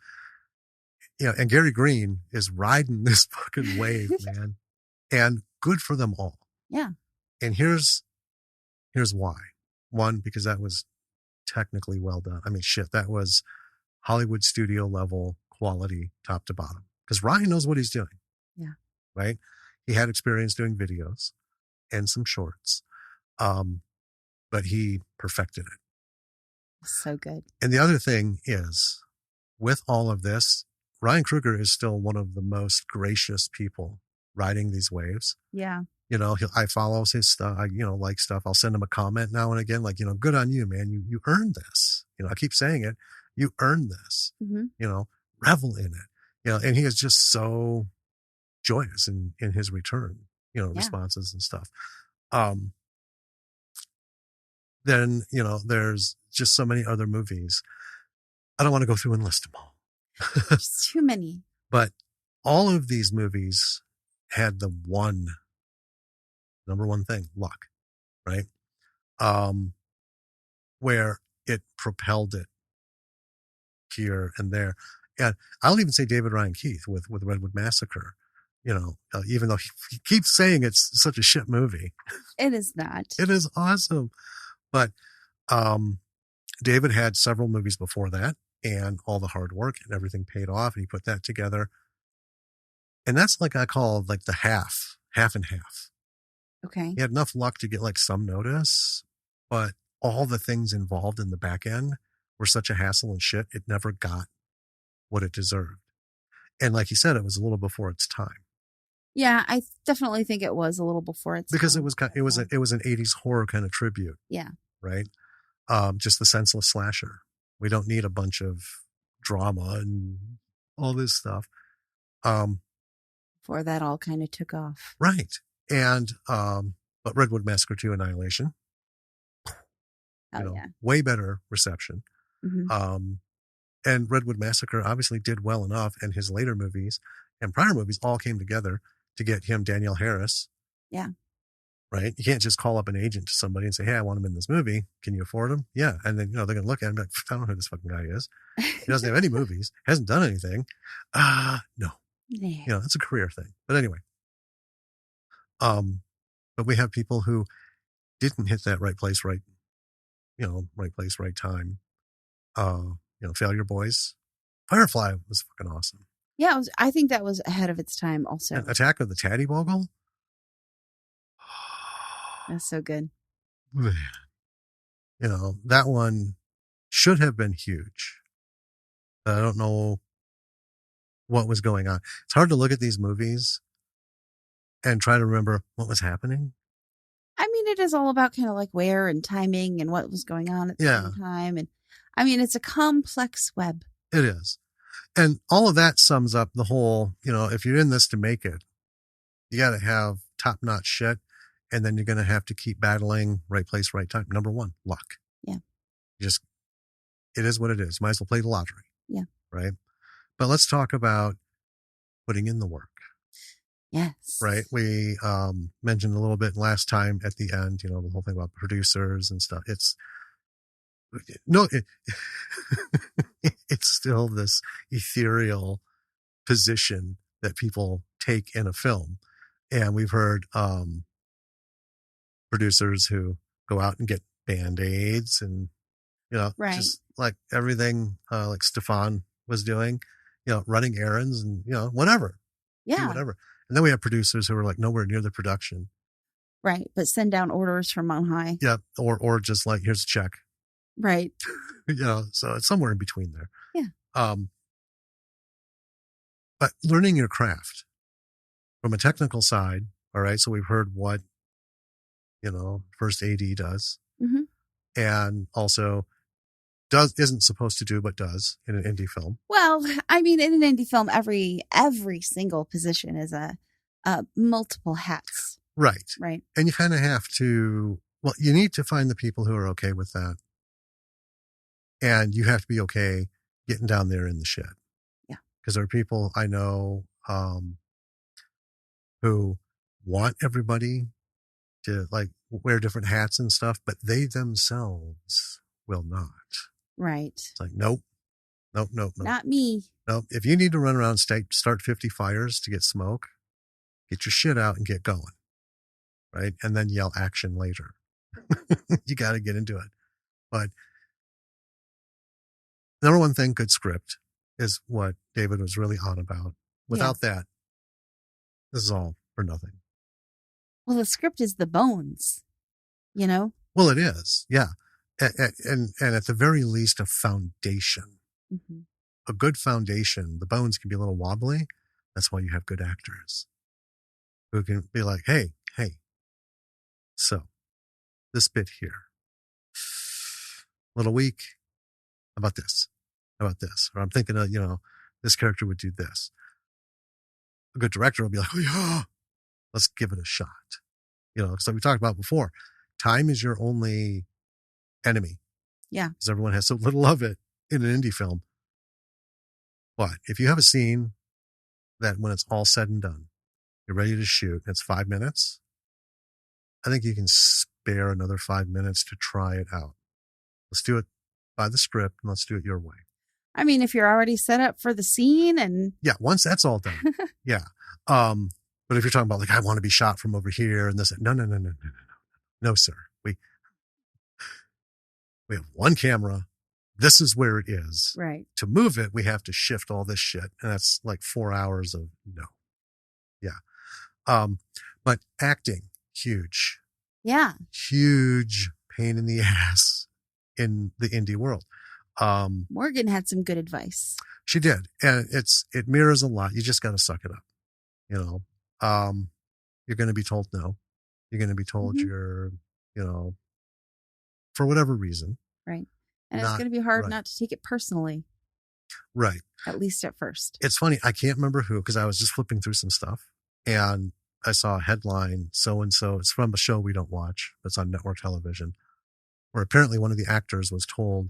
You know, and Gary Green is riding this fucking wave, man. And good for them all. Yeah. And here's why. One, because that was technically well done. I mean, shit, that was Hollywood studio level quality, top to bottom. Because Ryan knows what he's doing. Yeah. Right? He had experience doing videos and some shorts. But he perfected it. So good. And the other thing is, with all of this, Ryan Kruger is still one of the most gracious people riding these waves. Yeah. You know, I follow his stuff. I, like stuff. I'll send him a comment now and again, like, good on you, man. You earned this. I keep saying it. You earned this. Mm-hmm. Revel in it. And he is just so joyous in his return, responses and stuff. Then, there's just so many other movies. I don't want to go through and list them all. There's too many. But all of these movies had the number one thing, luck, right? Where it propelled it here and there. And I'll even say David Ryan Keith with Redwood Massacre, even though he keeps saying it's such a shit movie. It is not. It is awesome. But David had several movies before that, and all the hard work and everything paid off, and he put that together. And that's like I call like the half and half. Okay. He had enough luck to get like some notice, but all the things involved in the back end were such a hassle and shit. It never got what it deserved. And like you said, it was a little before its time. Yeah, I definitely think it was a little before its because time. it was an 80s horror kind of tribute. Yeah. Right. Just the senseless slasher. We don't need a bunch of drama and all this stuff. Before that all kind of took off. Right. And, but Redwood Massacre 2 Annihilation, yeah. way better reception. Mm-hmm. And Redwood Massacre obviously did well enough, and his later movies and prior movies all came together to get him Danielle Harris. Yeah. Right. You can't just call up an agent to somebody and say, hey, I want him in this movie. Can you afford him? Yeah. And then, they're going to look at him and be like, I don't know who this fucking guy is. He doesn't have any movies, hasn't done anything. No. Yeah. It's a career thing. But anyway. But we have people who didn't hit that right place, right place, right time. Failure Boys. Firefly was fucking awesome. Yeah, I think that was ahead of its time also. And Attack of the Taddy Bogle. That's so good. Man. That one should have been huge. I don't know what was going on. It's hard to look at these movies and try to remember what was happening. I mean, it is all about kind of like where and timing and what was going on at the same time. And I mean, it's a complex web. It is. And all of that sums up the whole, if you're in this to make it, you got to have top-notch shit. And then you're going to have to keep battling right place, right time. Number one, luck. Yeah. It is what it is. Might as well play the lottery. Yeah. Right. But let's talk about putting in the work. Yes. Right. We mentioned a little bit last time at the end, the whole thing about producers and stuff. It's still this ethereal position that people take in a film. And we've heard producers who go out and get Band-Aids and, right. just like everything like Stephan was doing, running errands and, whatever. Yeah. Do whatever. And then we have producers who are like nowhere near the production. Right. But send down orders from on high. Yeah. Or just like, here's a check. Right. So it's somewhere in between there. Yeah. But learning your craft from a technical side. All right. So we've heard what, first AD does. Mm-hmm. And also isn't supposed to do, but does in an indie film. Well, I mean, in an indie film, every single position is a multiple hats. Right. Right. And you kind of have to, you need to find the people who are okay with that. And you have to be okay getting down there in the shit. Yeah. Because there are people I know who want everybody to like wear different hats and stuff, but they themselves will not. Right. It's like, nope. Not me. Nope. If you need to run around, start 50 fires to get smoke, get your shit out and get going. Right. And then yell action later. You got to get into it. But number one thing, good script is what David was really on about. Without that, this is all for nothing. Well, the script is the bones, you know? Well, it is. Yeah. And at the very least, a foundation. Mm-hmm. A good foundation. The bones can be a little wobbly. That's why you have good actors who can be like, hey, so this bit here, a little weak. How about this? Or I'm thinking of, this character would do this. A good director will be like, oh yeah, let's give it a shot. So we talked about before, time is your only enemy. Yeah. Because everyone has so little of it in an indie film. But if you have a scene that when it's all said and done, you're ready to shoot, it's 5 minutes, I think you can spare another 5 minutes to try it out. Let's do it by the script and let's do it your way. I mean, if you're already set up for the scene and... Yeah, once that's all done. Yeah. But if you're talking about like, I want to be shot from over here and this, no. No, sir. We have one camera. This is where it is. Right. To move it, we have to shift all this shit. And that's like 4 hours of no. Yeah. But acting, huge. Yeah. Huge pain in the ass in the indie world. Morgan had some good advice. She did. And it mirrors a lot. You just got to suck it up. You're going to be told no. You're going to be told you're, for whatever reason. Right. And it's going to be hard not to take it personally. Right. At least at first. It's funny. I can't remember who, because I was just flipping through some stuff and I saw a headline, so-and-so. It's from a show we don't watch. It's on network television, where apparently one of the actors was told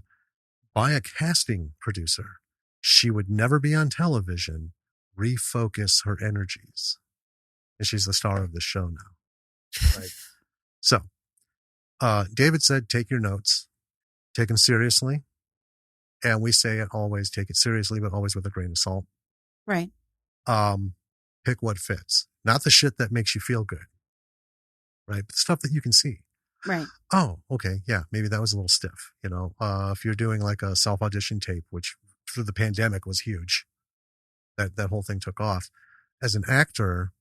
by a casting producer she would never be on television, refocus her energies. And she's the star of the show now. Right. So, David said, take your notes, take them seriously. And we say it always, take it seriously, but always with a grain of salt. Right. Pick what fits, not the shit that makes you feel good. Right. But stuff that you can see. Right. Oh, okay. Yeah. Maybe that was a little stiff. If you're doing like a self audition tape, which through the pandemic was huge, that whole thing took off. As an actor,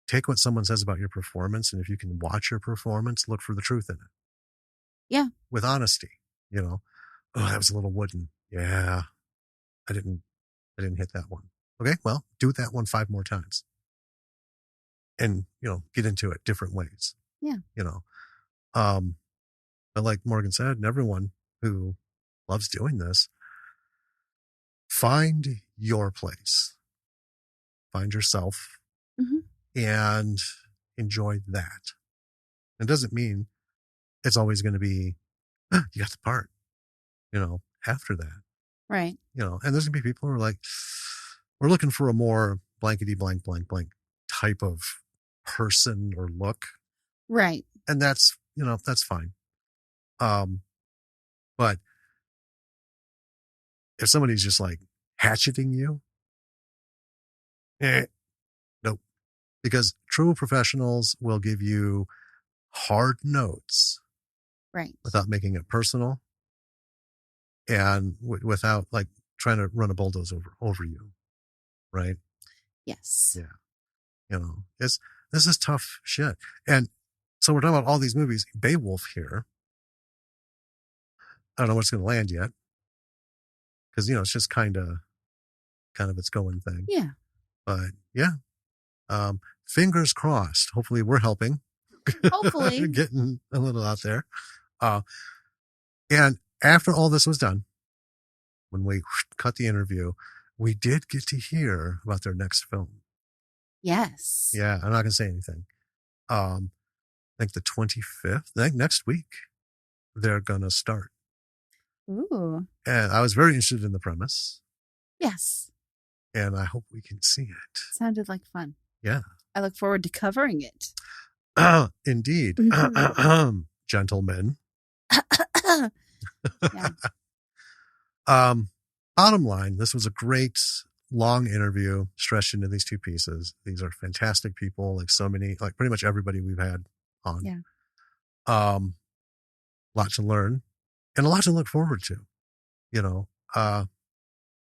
take what someone says about your performance. And if you can watch your performance, look for the truth in it. Yeah. With honesty, oh, that was a little wooden. Yeah. I didn't hit that one. Okay. Well, do that one 5 more times and, get into it different ways. Yeah. But like Morgan said, and everyone who loves doing this, find your place, find yourself and enjoy that. It doesn't mean it's always going to be, you got the part, after that. Right. And there's going to be people who are like, we're looking for a more blankety blank type of person or look. Right. And that's, that's fine. But if somebody's just like hatcheting you, nope. Because true professionals will give you hard notes. Right. Without making it personal and without like trying to run a bulldozer over you. Right. Yes. Yeah. This is tough shit. And so we're talking about all these movies. Bae Wolf here. I don't know what's going to land yet. Because, it's just kind of its going thing. Yeah. But yeah. Fingers crossed. Hopefully we're helping. Hopefully. Getting a little out there. And after all this was done, when we cut the interview, we did get to hear about their next film. Yes. Yeah. I'm not going to say anything. I think the 25th, I think next week, they're going to start. Ooh. And I was very interested in the premise. Yes. And I hope we can see it. Sounded like fun. Yeah. I look forward to covering it. Indeed. Gentlemen. Yeah. Bottom line, this was a great long interview stretched into these 2 pieces. These are fantastic people, like so many, like pretty much everybody we've had on. Yeah. lot to learn and a lot to look forward to, you know.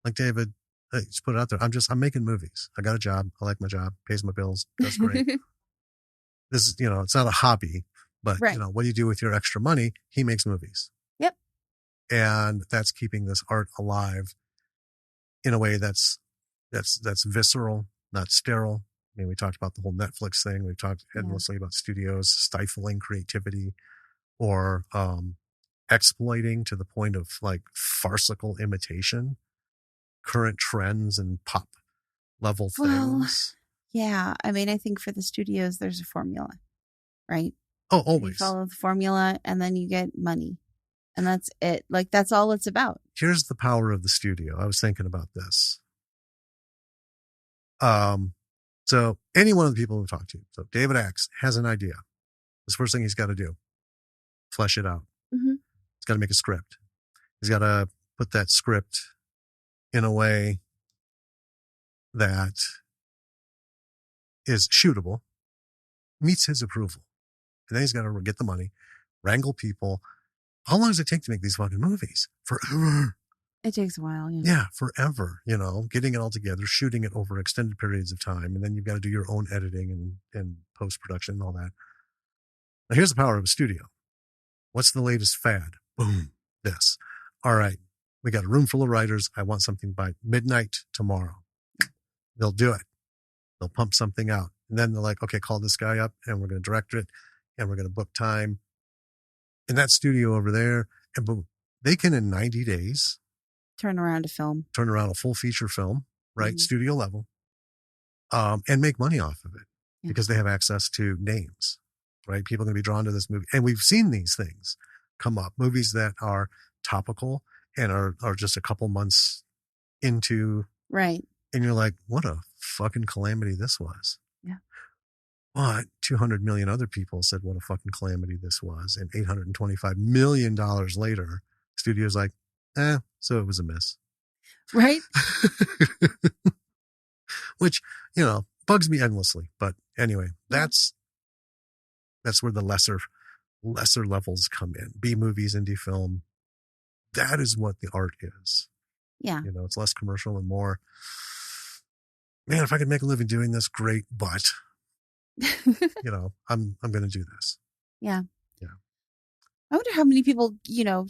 Like David, hey, just put it out there. I'm making movies. I got a job. I like my job, pays my bills. That's great. This is, you know, it's not a hobby, but Right. you know, what do you do with your extra money? He makes movies. Yep. And that's keeping this art alive in a way that's visceral, not sterile. I mean, we talked about the whole Netflix thing. We've talked endlessly about studios stifling creativity or exploiting to the point of like farcical imitation current trends and pop level things. Yeah. I mean, I think for the studios, there's a formula, right? Oh, always. You follow the formula and then you get money. And that's it. Like, that's all it's about. Here's the power of the studio. I was thinking about this. So any one of the people we've talked to, so David Axe has an idea. This first thing he's got to do, flesh it out. Mm-hmm. He's got to make a script. He's got to put that script in a way that is shootable, meets his approval. And then he's got to get the money, wrangle people. How long does it take to make these fucking movies? Forever. It takes a while. Yeah. Yeah, forever. You know, getting it all together, shooting it over extended periods of time. And then you've got to do your own editing and post-production and all that. Now, here's the power of a studio. What's the latest fad? Boom. This. All right. We got a room full of writers. I want something by midnight tomorrow. They'll do it. They'll pump something out. And then they're like, okay, call this guy up and we're going to direct it and we're going to book time in that studio over there. And boom, they can in 90 days turn around a full feature film, right? Mm-hmm. Studio level, and make money off of it because they have access to names, right? People are going to be drawn to this movie. And we've seen these things come up, movies that are topical and are just a couple months into. Right. And you're like, what a fucking calamity this was. Yeah. But 200 million other people said what a fucking calamity this was. And $825 million later, studio's like, so it was a miss. Right. Which, you know, bugs me endlessly. But anyway, that's where the lesser levels come in. B movies, indie film. That is what the art is. Yeah. You know, it's less commercial and more, man, if I could make a living doing this, great. But, you know, I'm going to do this. Yeah. Yeah. I wonder how many people, you know,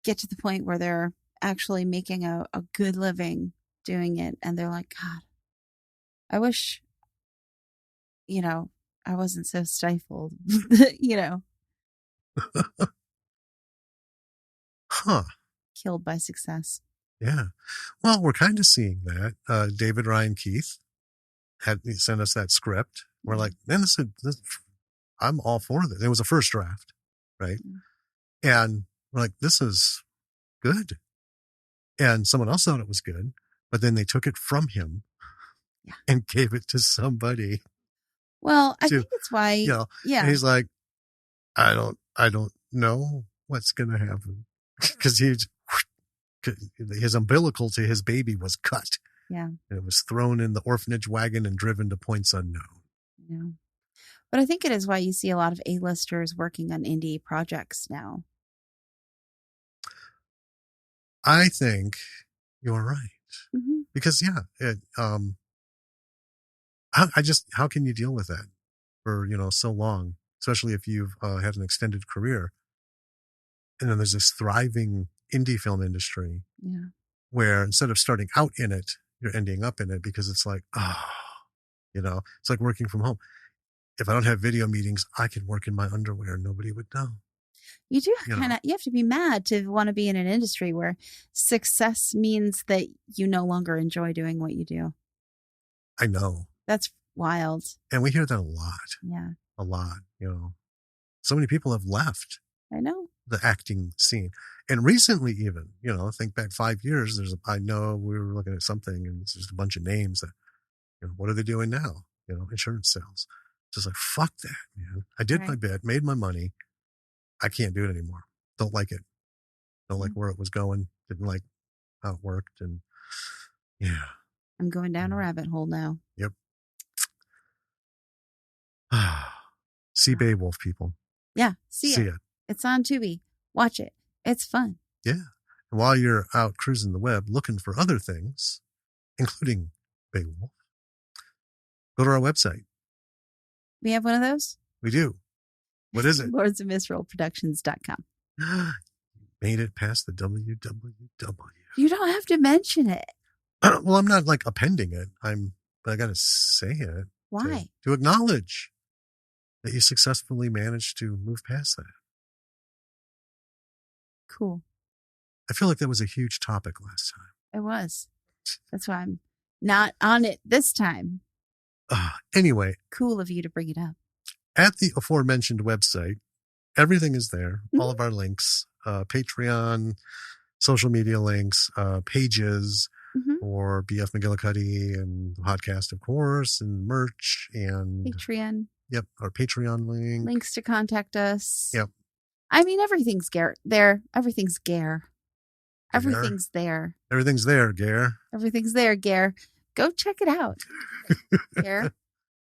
get to the point where they're actually making a good living doing it. And they're like, God, I wish, you know, I wasn't so stifled, you know. Huh. Killed by success. Yeah. Well, we're kind of seeing that. David Ryan Keith had sent us that script. We're like, man, this I'm all for this. It was a first draft, right? Yeah. And we're like, this is good. And someone else thought it was good, but then they took it from him and gave it to somebody. Well, I think it's why, you know, and he's like, I don't know what's going to happen because his umbilical to his baby was cut. Yeah. And it was thrown in the orphanage wagon and driven to points unknown. Yeah. But I think it is why you see a lot of A-listers working on indie projects now. I think you're right. Mm-hmm. Because, how can you deal with that for, you know, so long, especially if you've had an extended career? And then there's this thriving indie film industry where instead of starting out in it, you're ending up in it because it's like, you know, it's like working from home. If I don't have video meetings, I can work in my underwear. Nobody would know. You do you have to be mad to want to be in an industry where success means that you no longer enjoy doing what you do. I know. That's wild. And we hear that a lot. Yeah. A lot, you know. So many people have left. I know. The acting scene. And recently even, you know, think back 5 years, I know we were looking at something and it's just a bunch of names that, you know, what are they doing now? You know, insurance sales. Just like, fuck that, man. I did my bit, made my money. I can't do it anymore. Don't like it. Don't like where it was going. Didn't like how it worked. And I'm going down a rabbit hole now. Yep. See Bae Wolf, people. Yeah, see it. It's on Tubi. Watch it. It's fun. Yeah. And while you're out cruising the web looking for other things, including Bae Wolf, go to our website. We have one of those? We do. What is it? lordsofmisrollproductions.com. Made it past the www. You don't have to mention it. Well, I'm not like appending it. But I got to say it. Why? To acknowledge that you successfully managed to move past that. Cool. I feel like that was a huge topic last time. It was. That's why I'm not on it this time. Anyway. Cool of you to bring it up. At the aforementioned website, everything is there. Mm-hmm. All of our links, Patreon, social media links, pages for BF McGillicuddy and the podcast, of course, and merch and Patreon. Yep. Our Patreon link. Links to contact us. Yep. I mean, everything's there. Everything's Gare. Everything's there. Everything's there, Gare. Everything's there, Gare. Go check it out, Gare.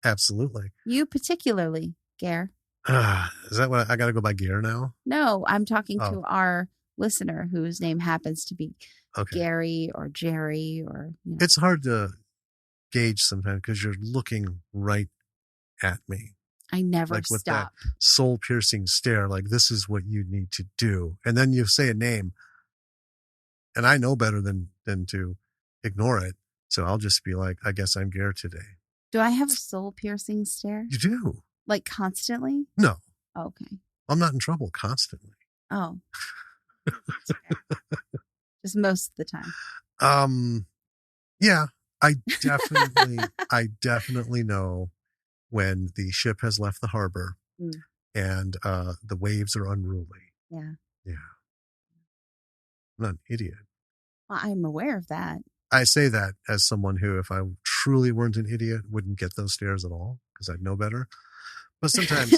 Absolutely. You particularly, Gare. Is that what I got to go by Gare now? No, I'm talking to our listener whose name happens to be Gary or Jerry or. It's hard to gauge sometimes because you're looking right at me. I never like with stop. That soul-piercing stare, like this is what you need to do, and then you say a name, and I know better than to ignore it. So I'll just be like, I guess I'm Gare today. Do I have a soul-piercing stare? You do. Like constantly? No. Oh, okay. I'm not in trouble constantly. Oh. Just most of the time. Yeah, I definitely know when the ship has left the harbor and the waves are unruly. Yeah. Yeah. I'm not an idiot. Well, I'm aware of that. I say that as someone who, if I truly weren't an idiot, wouldn't get those stares at all because I'd know better. But sometimes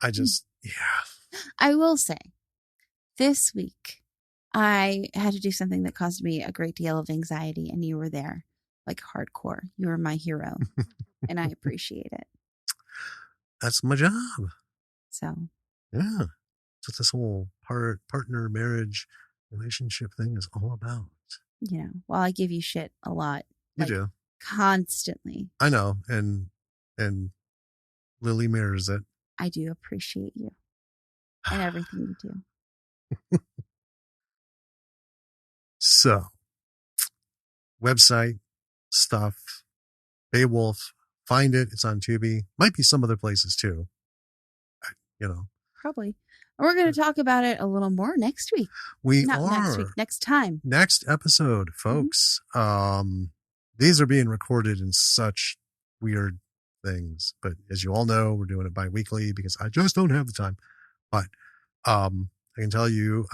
I just, yeah. I will say, this week, I had to do something that caused me a great deal of anxiety, and you were there, like hardcore. You were my hero, and I appreciate it. That's my job. So. Yeah. That's what this whole partner marriage relationship thing is all about. You know, while I give you shit a lot. You do. Constantly. I know. And Lily mirrors it. I do appreciate you and everything you do. So, website, stuff, Bae Wolf, find it. It's on Tubi. Might be some other places too. You know. Probably. We're going to talk about it a little more next week. Next week, next time. Next episode, folks. These are being recorded in such weird things. But as you all know, we're doing it bi-weekly because I just don't have the time. But I can tell you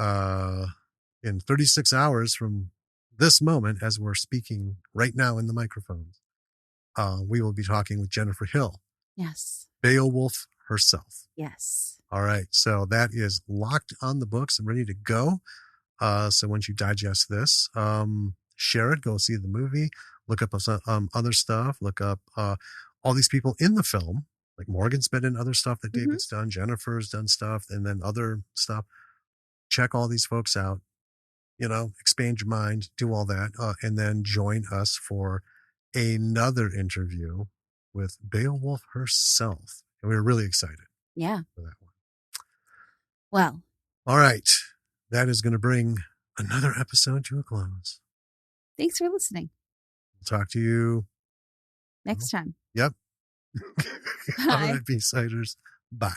in 36 hours from this moment, as we're speaking right now in the microphones, we will be talking with Jennifer Hill. Yes. Bae Wolf herself. Yes. All right. So that is locked on the books and ready to go. So once you digest this, share it, go see the movie, look up some other stuff, look up all these people in the film. Like Morgan's been in other stuff that David's done. Jennifer's done stuff and then other stuff. Check all these folks out, expand your mind, do all that. And then join us for another interview with Bae Wolf herself. And we're really excited. Yeah. For that one. Well. All right. That is going to bring another episode to a close. Thanks for listening. We'll talk to you next time. Yep. Bye. All right, Peace-Siders. Bye.